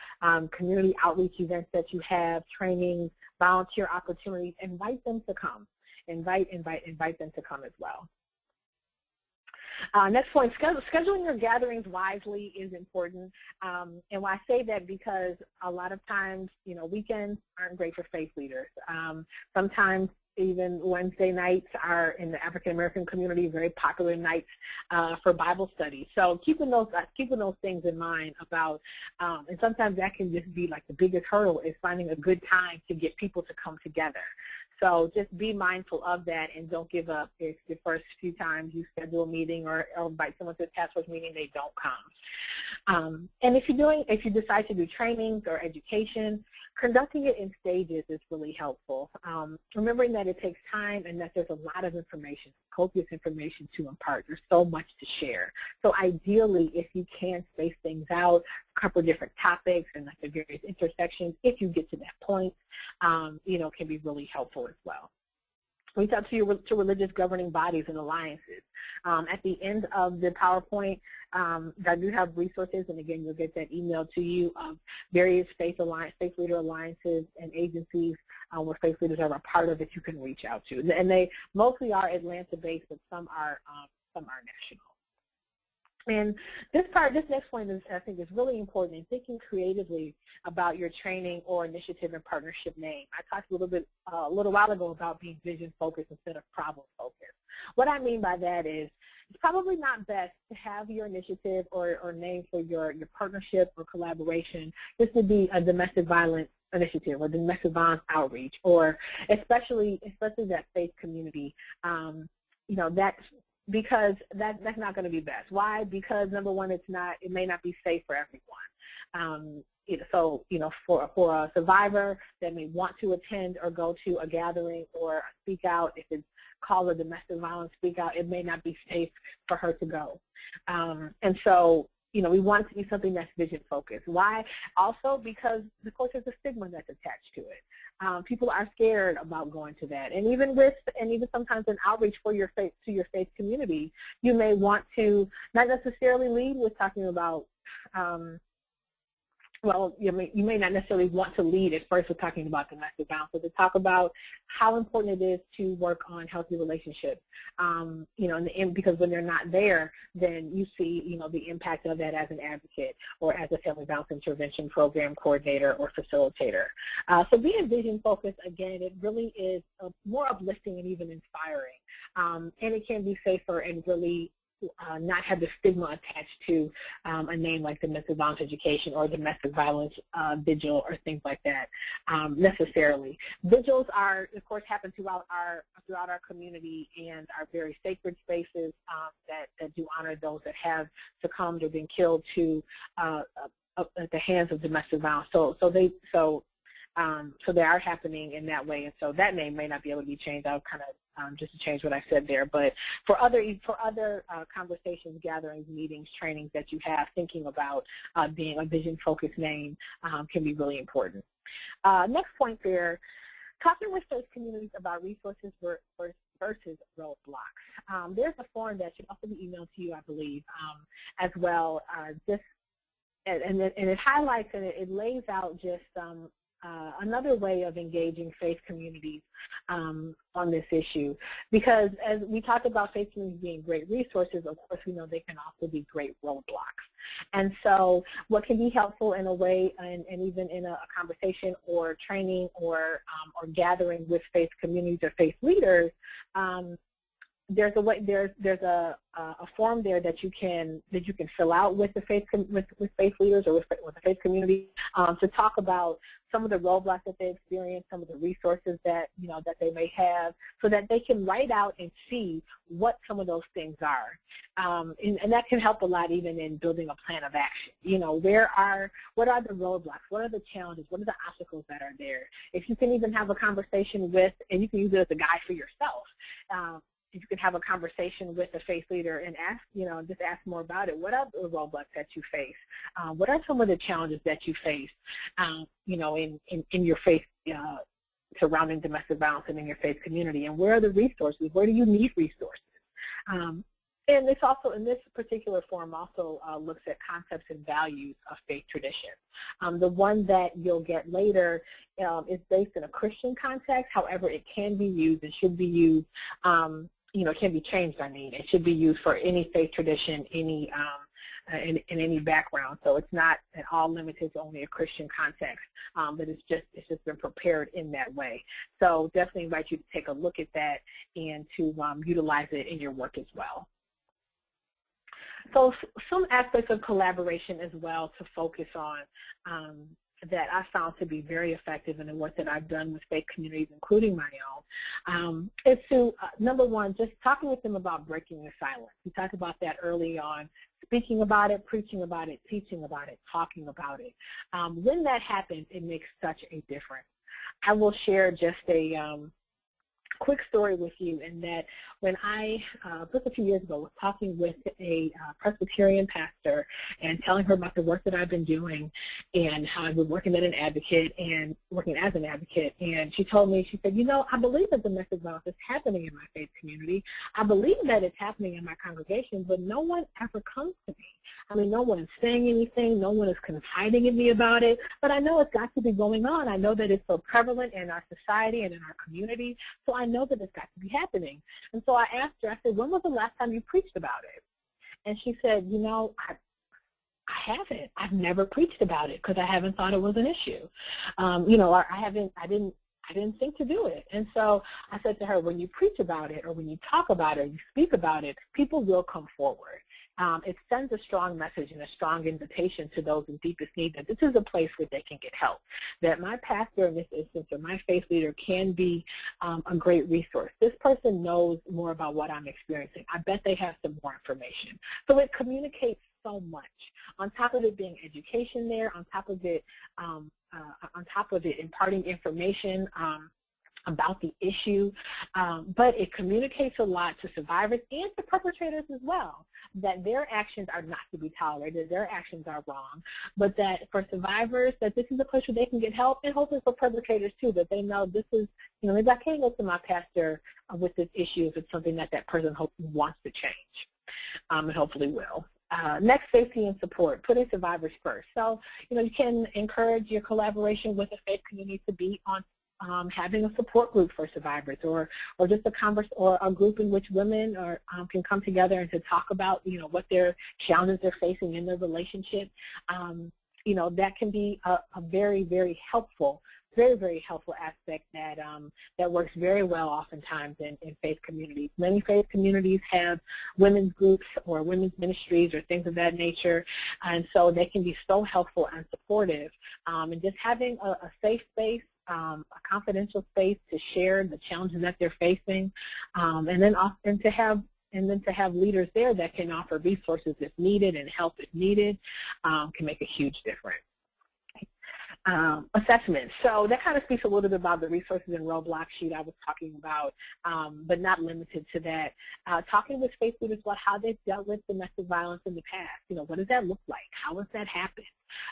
community outreach events that you have, trainings, volunteer opportunities. Invite them to come. Invite them to come as well. Next point, scheduling your gatherings wisely is important. And I say that because a lot of times, weekends aren't great for faith leaders. Sometimes even Wednesday nights are, in the African American community, very popular nights for Bible study. So keeping those things in mind about, and sometimes that can just be like the biggest hurdle, is finding a good time to get people to come together. So just be mindful of that and don't give up if the first few times you schedule a meeting or invite someone to a task force meeting, they don't come. And if you decide to do trainings or education, conducting it in stages is really helpful. Remembering that it takes time and that there's a lot of information, copious information to impart. There's so much to share. So ideally, if you can space things out, cover different topics and like the various intersections, if you get to that point, can be really helpful as well. Reach out to religious governing bodies and alliances. At the end of the PowerPoint, I do have resources, and again, you'll get that email to you of various faith leader alliances and agencies where faith leaders are a part of that you can reach out to. And they mostly are Atlanta-based, but some are national. And this next point I think is really important in thinking creatively about your training or initiative and partnership name. I talked a little while ago about being vision focused instead of problem focused. What I mean by that is it's probably not best to have your initiative or name for your partnership or collaboration just to be a domestic violence initiative or domestic violence outreach, or especially that faith community. Because that's not going to be best. Why? Because number one, it may not be safe for everyone. For a survivor that may want to attend or go to a gathering or speak out, if it's called a domestic violence speak out, it may not be safe for her to go. And so, we want it to be something that's vision focused. Why? Also because, of course, there's a stigma that's attached to it. People are scared about going to that, and even sometimes an outreach to your faith community, you may want to not necessarily lead with talking about. You may not necessarily want to lead at first with talking about domestic violence, but to talk about how important it is to work on healthy relationships. Because when they're not there, then you see, the impact of that as an advocate or as a family violence intervention program coordinator or facilitator. So being vision focused, again, it really is more uplifting and even inspiring, and it can be safer and really not have the stigma attached to a name like domestic violence education or domestic violence vigil or things like that necessarily. Vigils of course, happen throughout our community and are very sacred spaces that do honor those that have succumbed or been killed at the hands of domestic violence. So they are happening in that way, and so that name may not be able to be changed. I'll kind of just to change what I said there, but for other conversations, gatherings, meetings, trainings that you have, thinking about being a vision-focused name can be really important. Next point there, talking with faith communities about resources versus roadblocks. There's a form that should also be emailed to you, I believe, as well. And it highlights and it lays out just another way of engaging faith communities on this issue, because as we talked about faith communities being great resources, of course we know they can also be great roadblocks. And so what can be helpful in a way, and even in a conversation or training or gathering with faith communities or faith leaders, there's a way, there's a form there that you can fill out with the faith with faith leaders or with the faith community to talk about some of the roadblocks that they experience, some of the resources that that they may have, so that they can write out and see what some of those things are, and that can help a lot even in building a plan of action. What are the roadblocks? What are the challenges? What are the obstacles that are there? If you can even have a conversation with, and you can use it as a guide for yourself. You can have a conversation with a faith leader and ask, just ask more about it. What are the roadblocks that you face? What are some of the challenges that you face, in your faith surrounding domestic violence and in your faith community? And where are the resources? Where do you need resources? And it's also, in this particular form, also looks at concepts and values of faith tradition. The one that you'll get later is based in a Christian context. However, it can be used and should be used, it can be changed, it should be used for any faith tradition, any in any background. So it's not at all limited to only a Christian context, but it's just been prepared in that way. So definitely invite you to take a look at that and to utilize it in your work as well. So some aspects of collaboration as well to focus on that I found to be very effective in the work that I've done with faith communities, including my own, is to, number one, just talking with them about breaking the silence. We talked about that early on, speaking about it, preaching about it, teaching about it, talking about it. When that happens, it makes such a difference. I will share just a quick story with you, in that when I, just a few years ago, was talking with a Presbyterian pastor and telling her about the work that I've been doing and how I've been working as an advocate, and she told me, she said, I believe that domestic violence is happening in my faith community. I believe that it's happening in my congregation, but no one ever comes to me. No one is saying anything, no one is confiding in me about it, but I know it's got to be going on. I know that it's so prevalent in our society and in our community, so I know that it's got to be happening. And so I asked her, I said, when was the last time you preached about it? And she said, I haven't. I've never preached about it because I haven't thought it was an issue. I didn't think to do it. And so I said to her, when you preach about it or when you talk about it or you speak about it, people will come forward. It sends a strong message and a strong invitation to those in deepest need that this is a place where they can get help, that my pastor in this instance or my faith leader can be a great resource. This person knows more about what I'm experiencing. I bet they have some more information. So it communicates so much. On top of it being education there, on top of it imparting information about the issue, but it communicates a lot to survivors and to perpetrators as well, that their actions are not to be tolerated, their actions are wrong, but that for survivors, that this is a place where they can get help, and hopefully for perpetrators too, that they know this is, maybe I can't go to my pastor with this issue if it's something that person hopefully wants to change, and hopefully will. Next, safety and support, putting survivors first. So, you can encourage your collaboration with the faith community to be on having a support group for survivors, or just a group in which women can come together and to talk about, what their challenges they're facing in their relationship. That can be a very, very helpful aspect that works very well oftentimes in faith communities. Many faith communities have women's groups or women's ministries or things of that nature, and so they can be so helpful and supportive. And just having a safe space, a confidential space to share the challenges that they're facing, and then to have leaders there that can offer resources if needed and help if needed, can make a huge difference. Assessment. So that kind of speaks a little bit about the resources and roadblock sheet I was talking about, but not limited to that. Talking with faith leaders about how they've dealt with domestic violence in the past. What does that look like? How has that happened?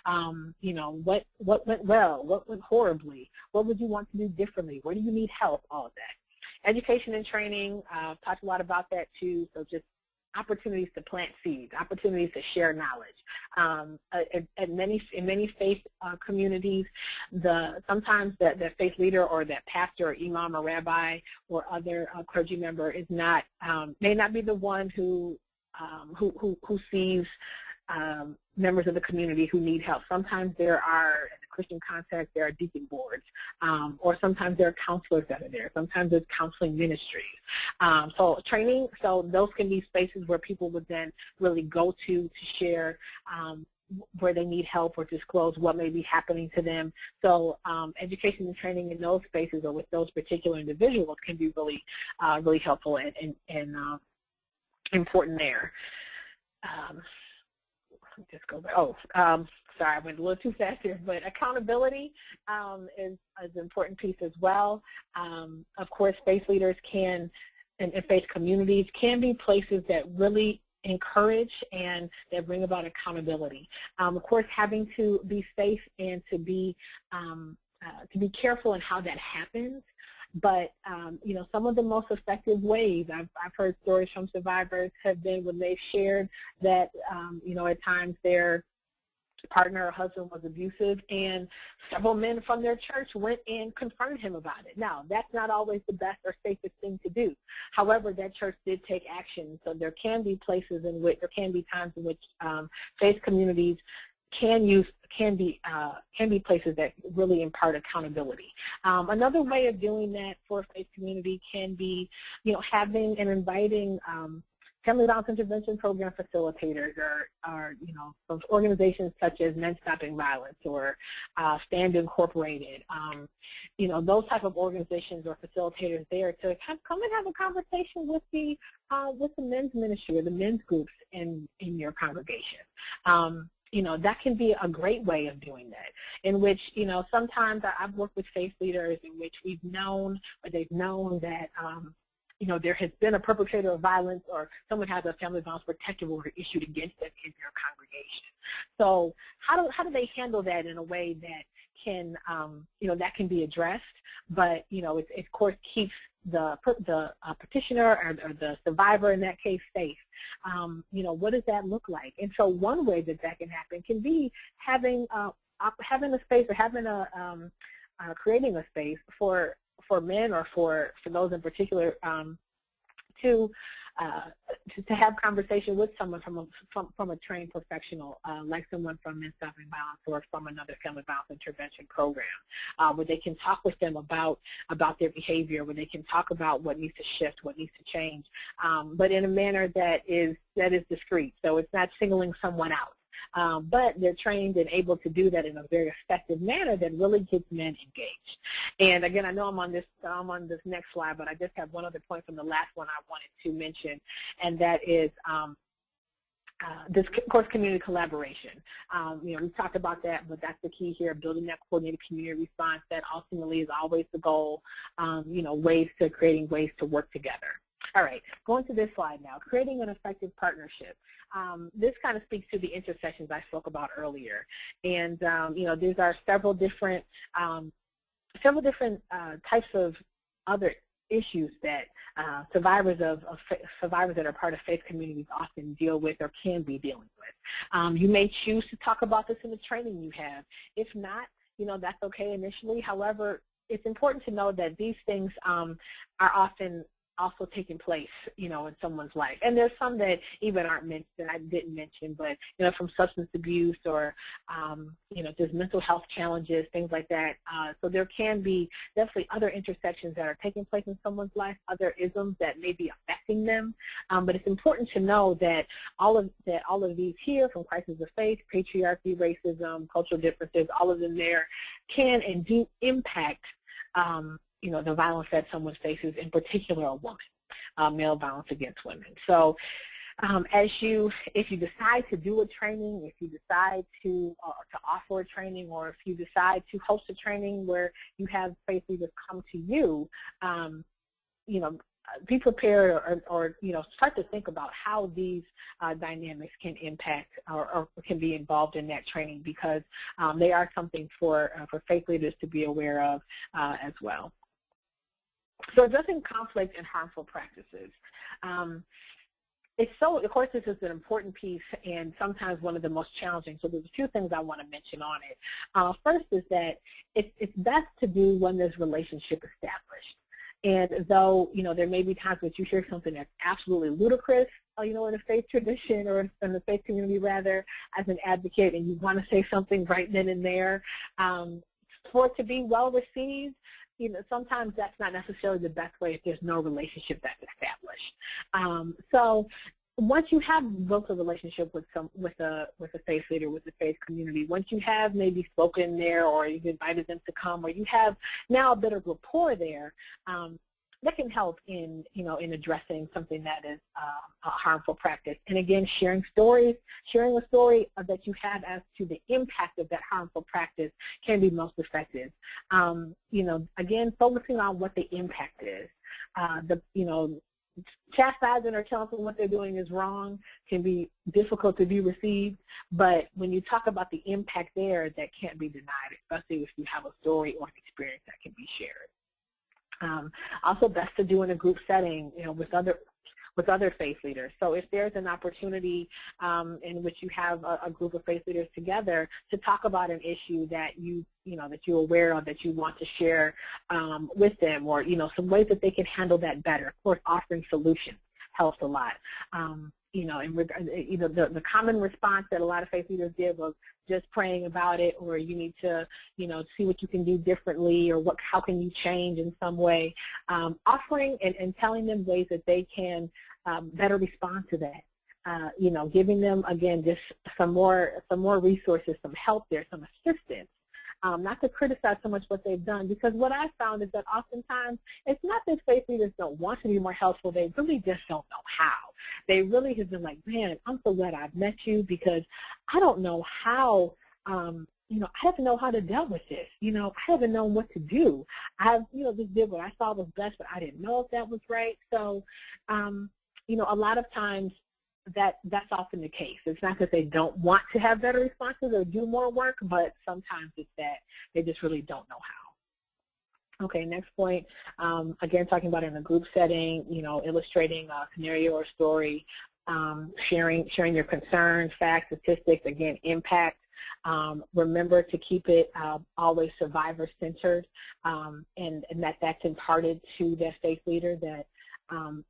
What went well? What went horribly? What would you want to do differently? Where do you need help? All of that. Education and training. Talked a lot about that too. So just opportunities to plant seeds, opportunities to share knowledge. In many faith communities, sometimes the faith leader or that pastor or imam or rabbi or other clergy member is not may not be the one who sees members of the community who need help. Sometimes there are, in the Christian context, there are deacon boards, or sometimes there are counselors that are there. Sometimes there's counseling ministries. So training, so those can be spaces where people would then really go to share where they need help or disclose what may be happening to them. So education and training in those spaces or with those particular individuals can be really, really helpful and important there. Just go back. Oh, sorry, I went a little too fast here. But accountability is an important piece as well. Of course, faith leaders can, and faith communities can be places that really encourage and that bring about accountability. Of course, having to be safe and to be careful in how that happens. But, you know, some of the most effective ways, I've heard stories from survivors have been when they've shared that, you know, at times their partner or husband was abusive and several men from their church went and confronted him about it. Now, that's not always the best or safest thing to do. However, that church did take action. So there can be places in which, there can be times in which faith communities can be places that really impart accountability. Another way of doing that for a faith community can be, you know, having and inviting family violence intervention program facilitators or you know, those organizations such as Men Stopping Violence or Stand Incorporated, you know, those type of organizations or facilitators there to come and have a conversation with the men's ministry or the men's groups in your congregation. You know, that can be a great way of doing that, in which, you know, sometimes I've worked with faith leaders in which we've known or they've known that, you know, there has been a perpetrator of violence or someone has a family violence protective order issued against them in their congregation. So how do they handle that in a way that can, you know, that can be addressed, but, you know, it of course keeps the petitioner or the survivor in that case safe. You know, what does that look like? And so one way that can happen can be having a space or having creating a space for men or for those in particular to have conversation with someone from a trained professional, like someone from Men Stopping Violence or from another family violence intervention program, where they can talk with them about their behavior, where they can talk about what needs to shift, what needs to change, but in a manner that is discreet. So it's not singling someone out. But they're trained and able to do that in a very effective manner that really gets men engaged. And again, I know I'm on this next slide, but I just have one other point from the last one I wanted to mention, and that is this, of course, community collaboration. You know, we talked about that, but that's the key here, building that coordinated community response that ultimately is always the goal, you know, creating ways to work together. All right, going to this slide now, creating an effective partnership. This kind of speaks to the intersections I spoke about earlier. And, you know, these are several different types of other issues that survivors that are part of faith communities often deal with or can be dealing with. You may choose to talk about this in the training you have. If not, you know, that's okay initially. However, it's important to know that these things are often also taking place, you know, in someone's life. And there's some that even aren't mentioned, that I didn't mention, but, you know, from substance abuse or, you know, just mental health challenges, things like that. So there can be definitely other intersections that are taking place in someone's life, other isms that may be affecting them. But it's important to know that all of these here, from crisis of faith, patriarchy, racism, cultural differences, all of them there can and do impact you know, the violence that someone faces, in particular a woman, male violence against women. So if you decide to do a training, if you decide to offer a training, or if you decide to host a training where you have faith leaders come to you, you know, be prepared or you know, start to think about how these dynamics can impact or can be involved in that training, because they are something for faith leaders to be aware of as well. So addressing conflict and harmful practices. of course, this is an important piece and sometimes one of the most challenging. So there's a few things I want to mention on it. First is that it's best to do when there's relationship established. And though, there may be times when you share something that's absolutely ludicrous, in the faith tradition or in the faith community rather, as an advocate, and you want to say something right then and there, for it to be well received, sometimes that's not necessarily the best way if there's no relationship that's established. So once you have built a relationship with a faith leader, with the faith community, once you have maybe spoken there or you've invited them to come, or you have now a bit of rapport there, that can help in addressing something that is a harmful practice. And again, sharing a story that you have as to the impact of that harmful practice can be most effective. Again, focusing on what the impact is. Chastising or telling them what they're doing is wrong can be difficult to be received, but when you talk about the impact there, that can't be denied, especially if you have a story or an experience that can be shared. Also, best to do in a group setting, with other faith leaders. So if there's an opportunity in which you have a group of faith leaders together to talk about an issue that that you're aware of, that you want to share with them, or some ways that they can handle that better. Of course, offering solutions helps a lot. The common response that a lot of faith leaders give of just praying about it, or you need to, see what you can do differently, or how can you change in some way. Offering and telling them ways that they can better respond to that. Giving them, again, just some more resources, some help there, some assistance. Not to criticize so much what they've done, because what I found is that oftentimes it's not that faith leaders don't want to be more helpful, they really just don't know how. They really have been like, man, I'm so glad I've met you, because I don't know how, I haven't known how to deal with this. I haven't known what to do. I've, just did what I thought was best, but I didn't know if that was right. So, a lot of times, that's often the case. It's not that they don't want to have better responses or do more work, but sometimes it's that they just really don't know how. Okay, next point, again, talking about in a group setting, illustrating a scenario or story, sharing your concerns, facts, statistics, again, impact. Remember to keep it always survivor-centered, and that's imparted to their faith leader, that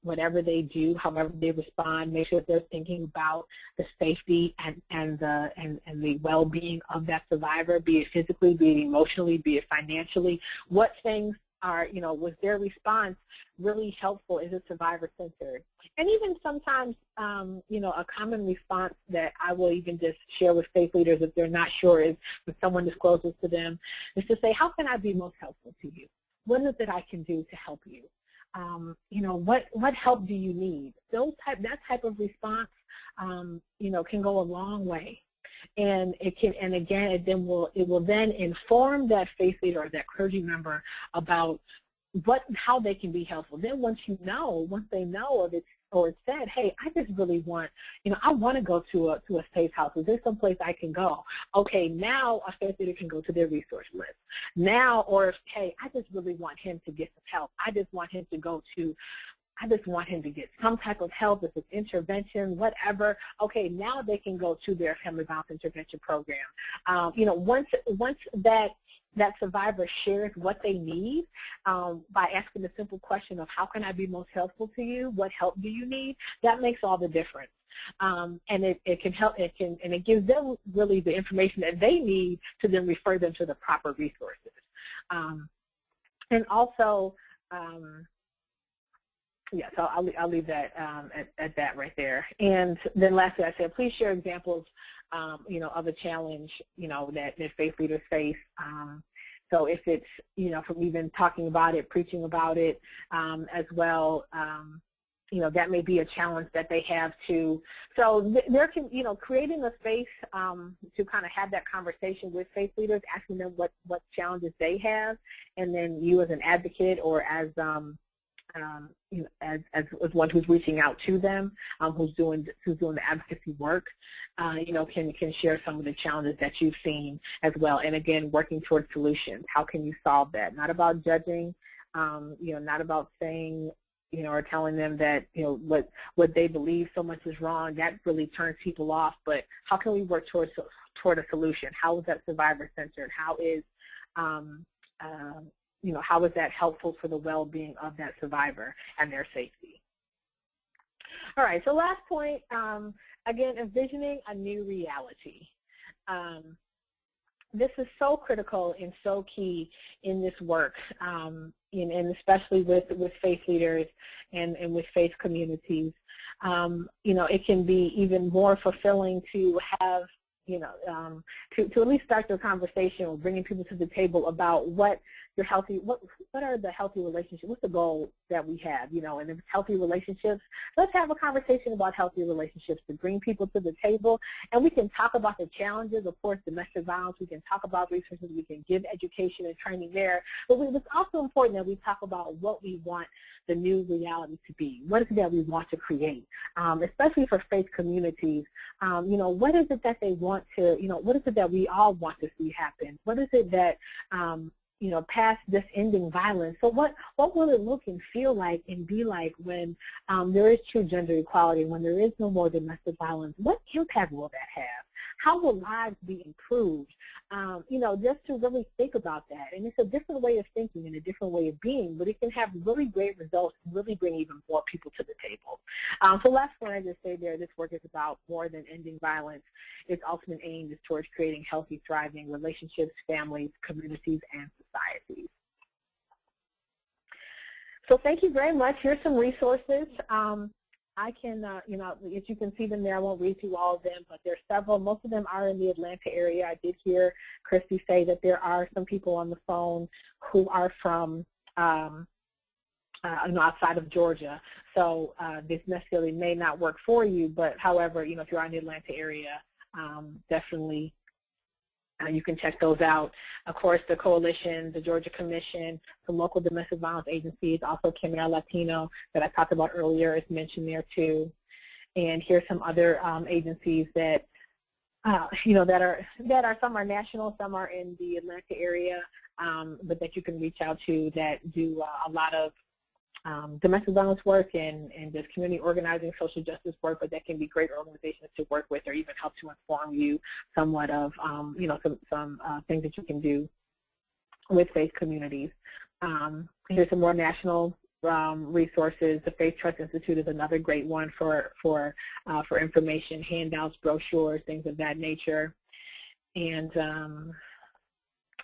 whatever they do, however they respond, make sure that they're thinking about the safety and the well-being of that survivor, be it physically, be it emotionally, be it financially. What things are, was their response really helpful? Is it survivor-centered? And even sometimes, a common response that I will even just share with faith leaders if they're not sure is, when someone discloses to them, is to say, how can I be most helpful to you? What is it I can do to help you? What help do you need? That type of response, can go a long way, and it will then inform that faith leader or that clergy member about how they can be helpful. Then once they know of it, or it's said, hey, I just really want, I want to go to a safe house. Is there some place I can go? Okay, now a faith leader can go to their resource list. Now, or if, hey, I just really want him to get some help. I just want him to get some type of help, if it's intervention, whatever. Okay, now they can go to their family violence intervention program. Once that survivor shares what they need by asking the simple question of, how can I be most helpful to you? What help do you need? That makes all the difference. And it can help, and it gives them really the information that they need to then refer them to the proper resources. And also, so I'll leave that at that right there. And then lastly, I said, please share examples, of a challenge, that faith leaders face. So if it's, from even talking about it, preaching about it, as well, that may be a challenge that they have too. So there can, creating a space to kind of have that conversation with faith leaders, asking them what challenges they have, and then you as an advocate or as as one who's reaching out to them, who's doing the advocacy work, can share some of the challenges that you've seen as well. And again, working towards solutions. How can you solve that? Not about judging, not about saying, or telling them that, what they believe so much is wrong, that really turns people off. But how can we work toward a solution? How is that survivor-centered? How is, how is that helpful for the well-being of that survivor and their safety? All right, so last point, again, envisioning a new reality. This is so critical and so key in this work, and especially with faith leaders and with faith communities. It can be even more fulfilling to have, to at least start the conversation or bringing people to the table about what are the healthy relationships, what's the goal that we have, and if it's healthy relationships, let's have a conversation about healthy relationships to bring people to the table, and we can talk about the challenges, of course, domestic violence, we can talk about resources, we can give education and training there, but it's also important that we talk about what we want the new reality to be. What is it that we want to create, especially for faith communities? What is it that they want to, what is it that we all want to see happen? What is it that, past this ending violence? So what will it look and feel like and be like when there is true gender equality, when there is no more domestic violence? What impact will that have? How will lives be improved? Just to really think about that. And it's a different way of thinking and a different way of being, but it can have really great results and really bring even more people to the table. So last one I just say there, this work is about more than ending violence. Its ultimate aim is towards creating healthy, thriving relationships, families, communities, and societies. So thank you very much. Here's some resources. I can, as you can see them there, I won't read through all of them, but there are several. Most of them are in the Atlanta area. I did hear Christy say that there are some people on the phone who are from outside of Georgia. So this necessarily may not work for you, but however, if you're in the Atlanta area, definitely you can check those out. Of course, the Coalition, the Georgia Commission, some local domestic violence agencies, also Khmer Latino that I talked about earlier is mentioned there too. And here's some other agencies that, that are some are national, some are in the Atlanta area, but that you can reach out to that do a lot of domestic violence work and does community organizing, social justice work, but that can be great organizations to work with or even help to inform you somewhat of, some things that you can do with faith communities. Here's some more national resources. The Faith Trust Institute is another great one for information, handouts, brochures, things of that nature. And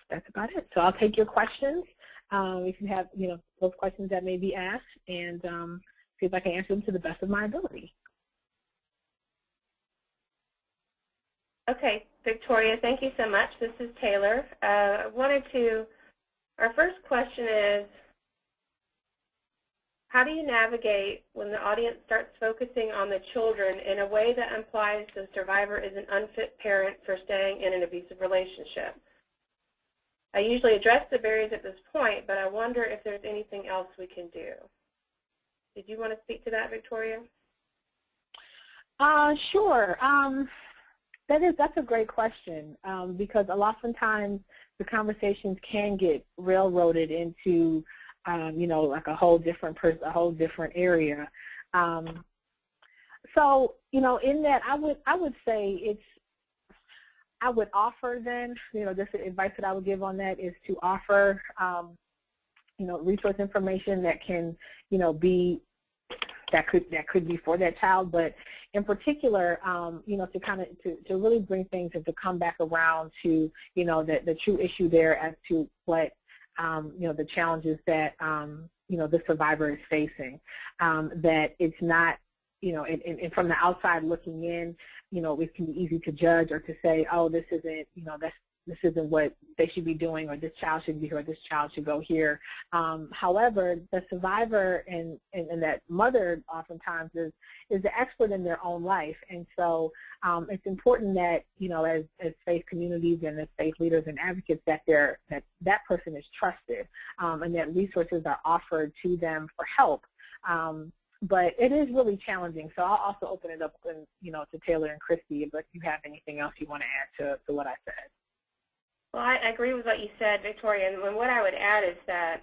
that's about it. So I'll take your questions. We can have, those questions that may be asked and see if I can answer them to the best of my ability. Okay, Victoria, thank you so much. This is Taylor. Our first question is, how do you navigate when the audience starts focusing on the children in a way that implies the survivor is an unfit parent for staying in an abusive relationship? I usually address the barriers at this point, but I wonder if there's anything else we can do. Did you want to speak to that, Victoria? Sure. That's a great question because oftentimes the conversations can get railroaded into, like a whole different area. So, in that, I would say I would offer then, just the advice that I would give on that is to offer, resource information that can, that could be for that child, but in particular, to really bring things and to come back around to, the true issue there as to what, the challenges that, the survivor is facing, that it's not, and from the outside looking in, it can be easy to judge or to say, oh, this isn't, this isn't what they should be doing, or this child should be here, or this child should go here. However, the survivor and that mother oftentimes is the expert in their own life, and so it's important that as faith communities and as faith leaders and advocates that that person is trusted, and that resources are offered to them for help. But it is really challenging, so I'll also open it up to Taylor and Christy, but if you have anything else you want to add to what I said. Well, I agree with what you said, Victoria, and what I would add is that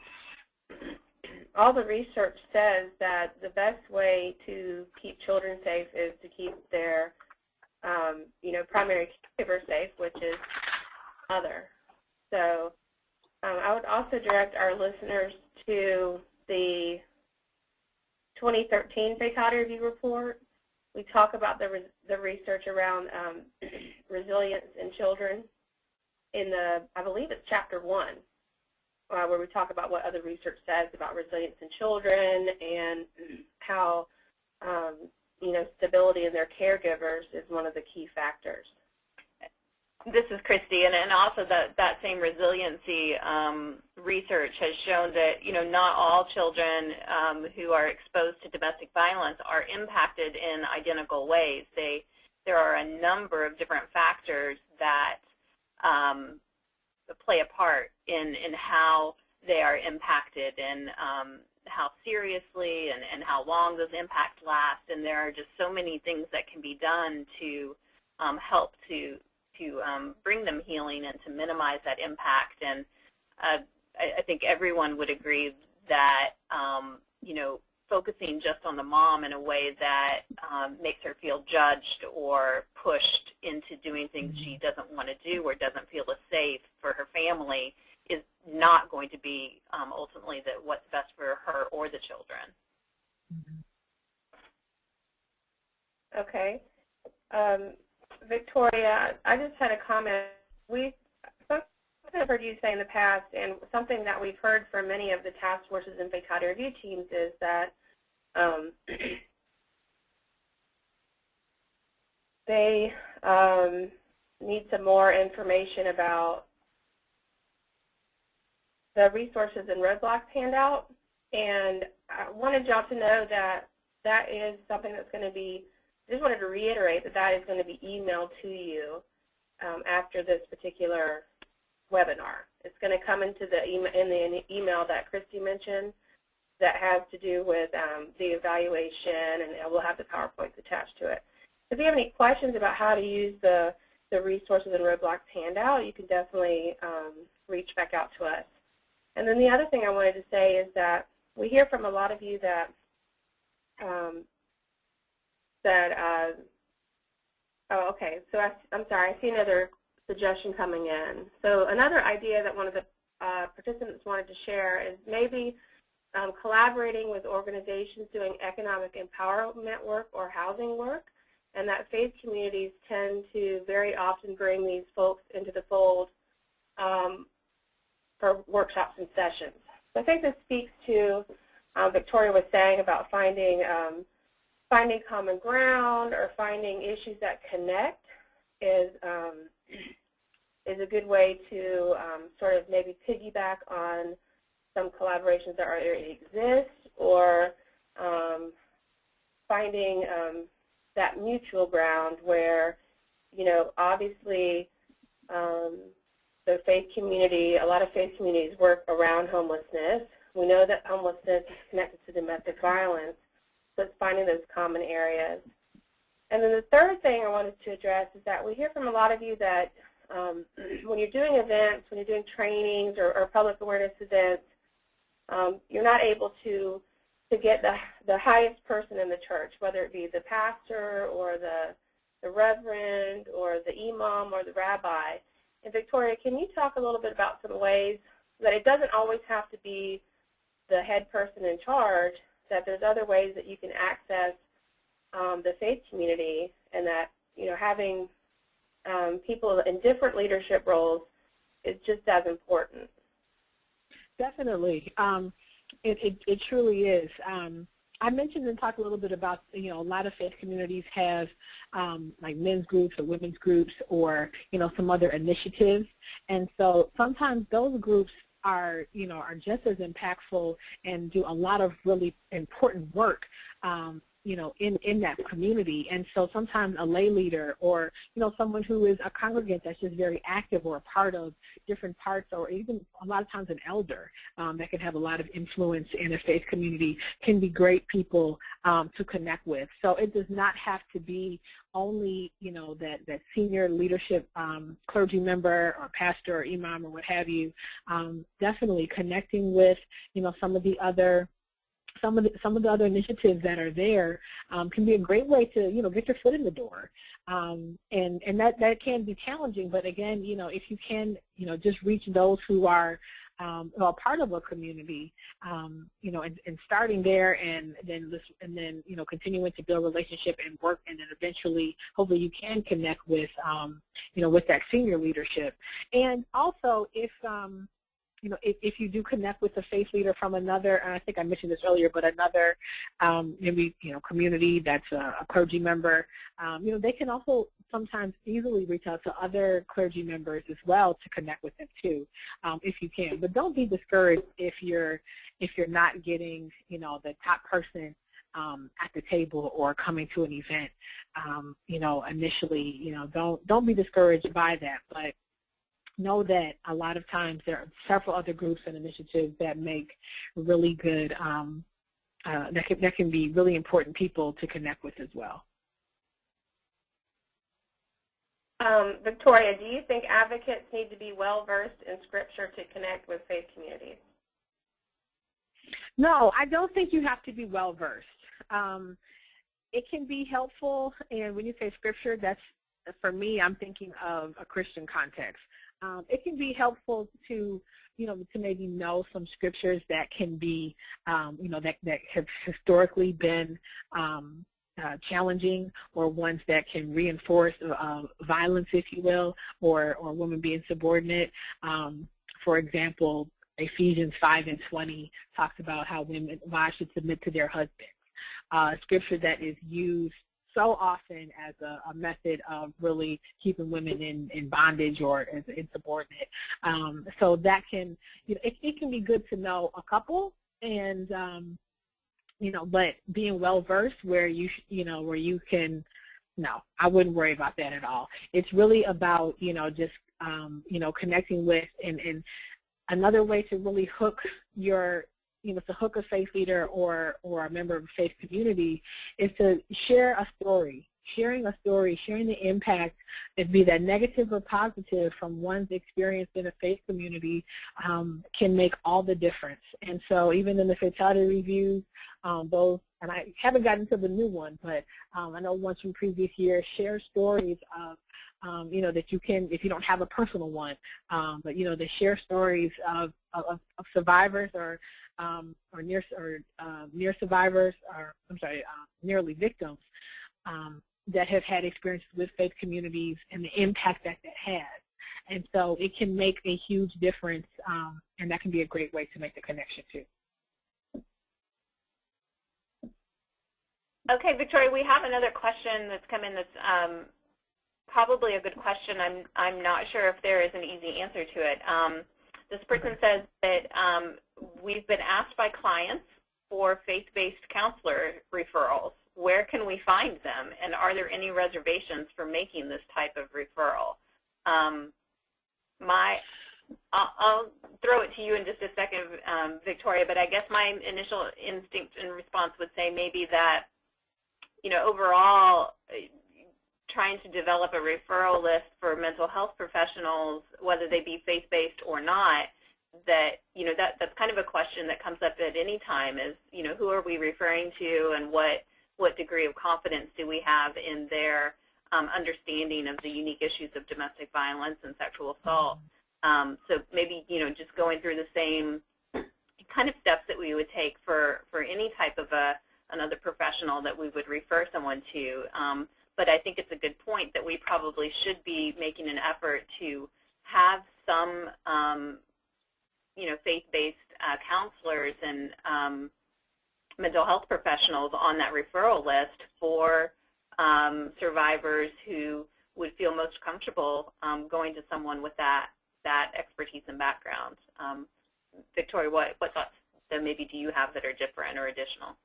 all the research says that the best way to keep children safe is to keep their, primary caregiver safe, which is mother. So I would also direct our listeners to the 2013 Fatality Review Report. We talk about the research around resilience in children in I believe it's chapter 1, where we talk about what other research says about resilience in children and how, stability in their caregivers is one of the key factors. This is Christy, and also that same resiliency research has shown that, not all children who are exposed to domestic violence are impacted in identical ways. There are a number of different factors that play a part in how they are impacted and how seriously and how long those impacts last. And there are just so many things that can be done to help to bring them healing and to minimize that impact. And I think everyone would agree that, focusing just on the mom in a way that makes her feel judged or pushed into doing things she doesn't want to do or doesn't feel is safe for her family is not going to be ultimately what's best for her or the children. Okay. Victoria, I just had a comment. Something I've heard you say in the past, and something that we've heard from many of the task forces and Fatality Review Teams is that they need some more information about the resources and roadblocks handout. And I wanted y'all to know that that is something that's going to be, I just wanted to reiterate that that is going to be emailed to you after this particular webinar. It's going to come into the email that Christy mentioned that has to do with the evaluation, and we'll have the PowerPoints attached to it. If you have any questions about how to use the resources and roadblocks handout, you can definitely reach back out to us. And then the other thing I wanted to say is that we hear from a lot of you that oh, okay. So I'm sorry. I see another suggestion coming in. So another idea that one of the participants wanted to share is maybe collaborating with organizations doing economic empowerment work or housing work, and that faith communities tend to very often bring these folks into the fold for workshops and sessions. So I think this speaks to Victoria was saying about finding common ground or finding issues that connect is a good way to sort of maybe piggyback on some collaborations that already exist, or finding that mutual ground where, obviously the faith community, a lot of faith communities work around homelessness. We know that homelessness is connected to domestic violence, so it's finding those common areas. And then the third thing I wanted to address is that we hear from a lot of you that when you're doing events, when you're doing trainings or public awareness events, you're not able to get the highest person in the church, whether it be the pastor or the reverend or the imam or the rabbi. And Victoria, can you talk a little bit about some ways that it doesn't always have to be the head person in charge, that there's other ways that you can access the faith community, and that having people in different leadership roles is just as important? Definitely. It truly is. I mentioned and talked a little bit about, a lot of faith communities have like men's groups or women's groups or, some other initiatives. And so sometimes those groups are just as impactful and do a lot of really important work in that community. And so sometimes a lay leader or, someone who is a congregant that's just very active or a part of different parts, or even a lot of times an elder that can have a lot of influence in a faith community, can be great people to connect with. So it does not have to be only, that senior leadership clergy member or pastor or imam or what have you. Definitely connecting with, some of the other other initiatives that are there can be a great way to, get your foot in the door. And that can be challenging, but again, if you can, just reach those who are part of a community, and starting there, and then continuing to build relationship and work, and then eventually, hopefully, you can connect with, with that senior leadership. And also, if you do connect with a faith leader from another, and I think I mentioned this earlier, but another maybe community that's a clergy member, they can also sometimes easily reach out to other clergy members as well to connect with them too, if you can. But don't be discouraged if you're not getting the top person at the table or coming to an event. Initially, don't be discouraged by that, but know that a lot of times there are several other groups and initiatives that make really good, that can be really important people to connect with as well. Victoria, do you think advocates need to be well-versed in Scripture to connect with faith communities? No, I don't think you have to be well-versed. It can be helpful, and when you say Scripture, that's, for me, I'm thinking of a Christian context. It can be helpful to, to maybe know some scriptures that can be, that have historically been challenging, or ones that can reinforce violence, if you will, or women being subordinate. For example, Ephesians 5:20 talks about how wives should submit to their husbands. Scripture that is used so often as a method of really keeping women in bondage or as insubordinate. So that can, it can be good to know a couple, and but being well versed where where you can, no, I wouldn't worry about that at all. It's really about just connecting with, and another way to really hook your to hook a faith leader or a member of a faith community is to share a story. Sharing the impact, it be that negative or positive, from one's experience in a faith community can make all the difference. And so even in the Fatality Reviews, those, and I haven't gotten to the new one, but I know ones from previous years, share stories of that you can, if you don't have a personal one, but they share stories of survivors or near survivors, or I'm sorry, nearly victims that have had experiences with faith communities and the impact that has. And so it can make a huge difference, and that can be a great way to make the connection too. Okay, Victoria, we have another question that's come in that's probably a good question. I'm not sure if there is an easy answer to it. This person says that we've been asked by clients for faith-based counselor referrals. Where can we find them, and are there any reservations for making this type of referral? I'll throw it to you in just a second, Victoria, but I guess my initial instinct and response would say maybe that, overall, trying to develop a referral list for mental health professionals, whether they be faith-based or not, that, that's kind of a question that comes up at any time is, who are we referring to, and what degree of confidence do we have in their understanding of the unique issues of domestic violence and sexual assault. So maybe, just going through the same kind of steps that we would take for any type of another professional that we would refer someone to. But I think it's a good point that we probably should be making an effort to have some, faith-based counselors and mental health professionals on that referral list for survivors who would feel most comfortable going to someone with that expertise and background. Victoria, what thoughts maybe do you have that are different or additional?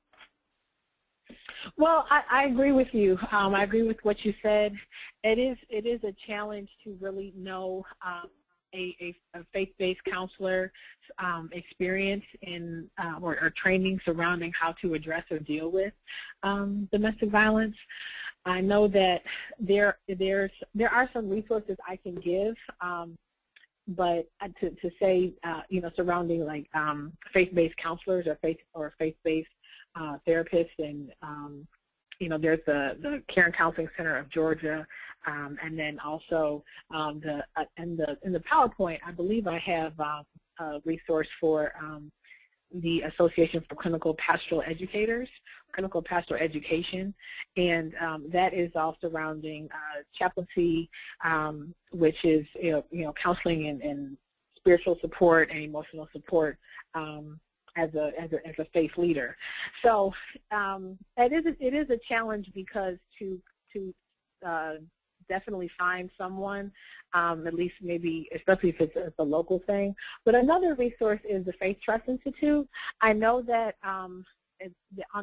Well, I agree with you. I agree with what you said. It is a challenge to really know a faith-based counselor experience in or training surrounding how to address or deal with domestic violence. I know that there are some resources I can give, but to say surrounding like faith-based counselors or faith-based therapists, and there's the Care and Counseling Center of Georgia, and then also in the PowerPoint, I believe I have a resource for the Association for Clinical Pastoral Educators, Clinical Pastoral Education, and that is all surrounding chaplaincy, which is counseling and spiritual support and emotional support as a faith leader. So it is a challenge because to definitely find someone, at least maybe, especially if it's a local thing. But another resource is the Faith Trust Institute. I know that on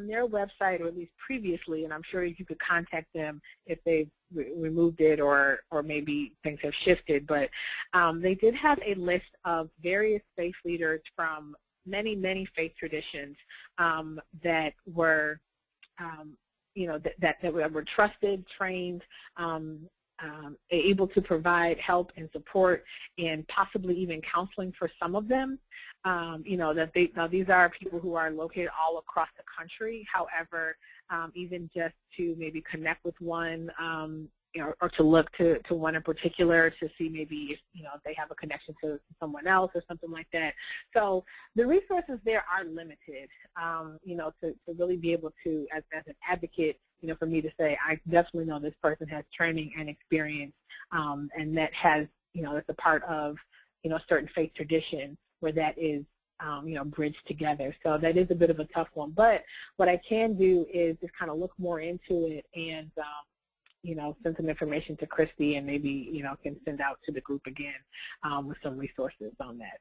their website, or at least previously, and I'm sure you could contact them if they've removed it or maybe things have shifted, but they did have a list of various faith leaders from many faith traditions that were that were trusted, trained, able to provide help and support, and possibly even counseling for some of them. These are people who are located all across the country. However, even just to maybe connect with one, or to look to one in particular to see maybe if they have a connection to someone else or something like that. So the resources there are limited. To really be able to, as an advocate, for me to say, I definitely know this person has training and experience, and that has, it's a part of, a certain faith tradition where that is, bridged together. So that is a bit of a tough one. But what I can do is just kind of look more into it and, send some information to Christy, and maybe, can send out to the group again with some resources on that.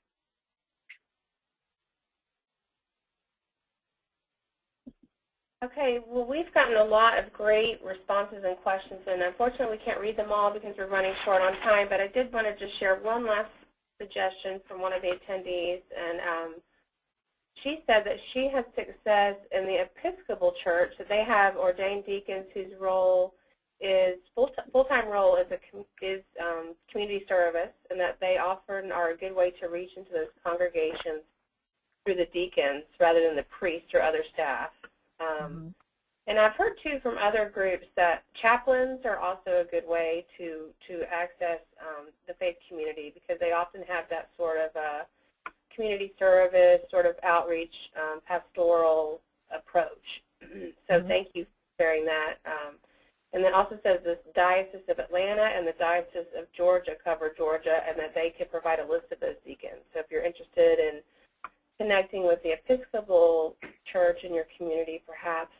Okay, well, we've gotten a lot of great responses and questions, and unfortunately we can't read them all because we're running short on time, but I did want to just share one last suggestion from one of the attendees, and she said that she has success in the Episcopal Church, that they have ordained deacons whose role is full-time role is community service, and that they often are a good way to reach into those congregations through the deacons rather than the priest or other staff. And I've heard, too, from other groups that chaplains are also a good way to access the faith community, because they often have that sort of community service, sort of outreach, pastoral approach. So thank you for sharing that. And then also says the Diocese of Atlanta and the Diocese of Georgia cover Georgia, and that they could provide a list of those deacons. So if you're interested in connecting with the Episcopal Church in your community, perhaps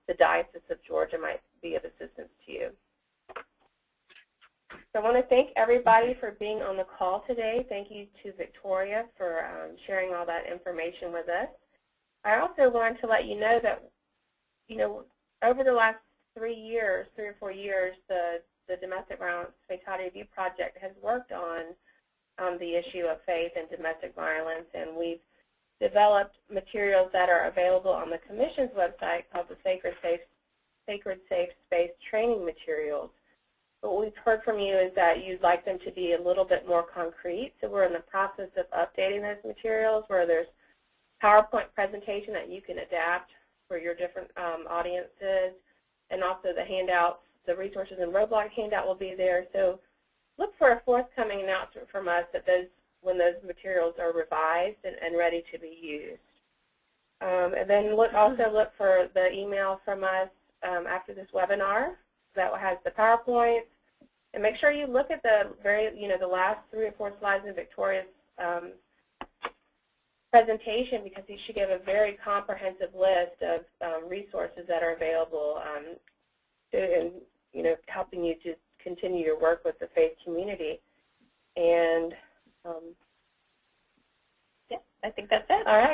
the Diocese of Georgia might be of assistance to you. So I want to thank everybody for being on the call today. Thank you to Victoria for sharing all that information with us. I also wanted to let you know that, over the last 3 or 4 years, the Domestic Violence Fatality Review Project has worked on the issue of faith and domestic violence, and we've developed materials that are available on the Commission's website called the Sacred Safe Space Training Materials. But what we've heard from you is that you'd like them to be a little bit more concrete, so we're in the process of updating those materials where there's PowerPoint presentation that you can adapt for your different audiences, and also the handouts, the resources and roadblock handout will be there. So look for a forthcoming announcement from us that when those materials are revised and ready to be used. And then also look for the email from us after this webinar that has the PowerPoint. And make sure you look at the last 3 or 4 slides in Victoria's presentation, because she gave a very comprehensive list of resources that are available and helping you to continue your work with the faith community. And yeah, I think that's it. All right.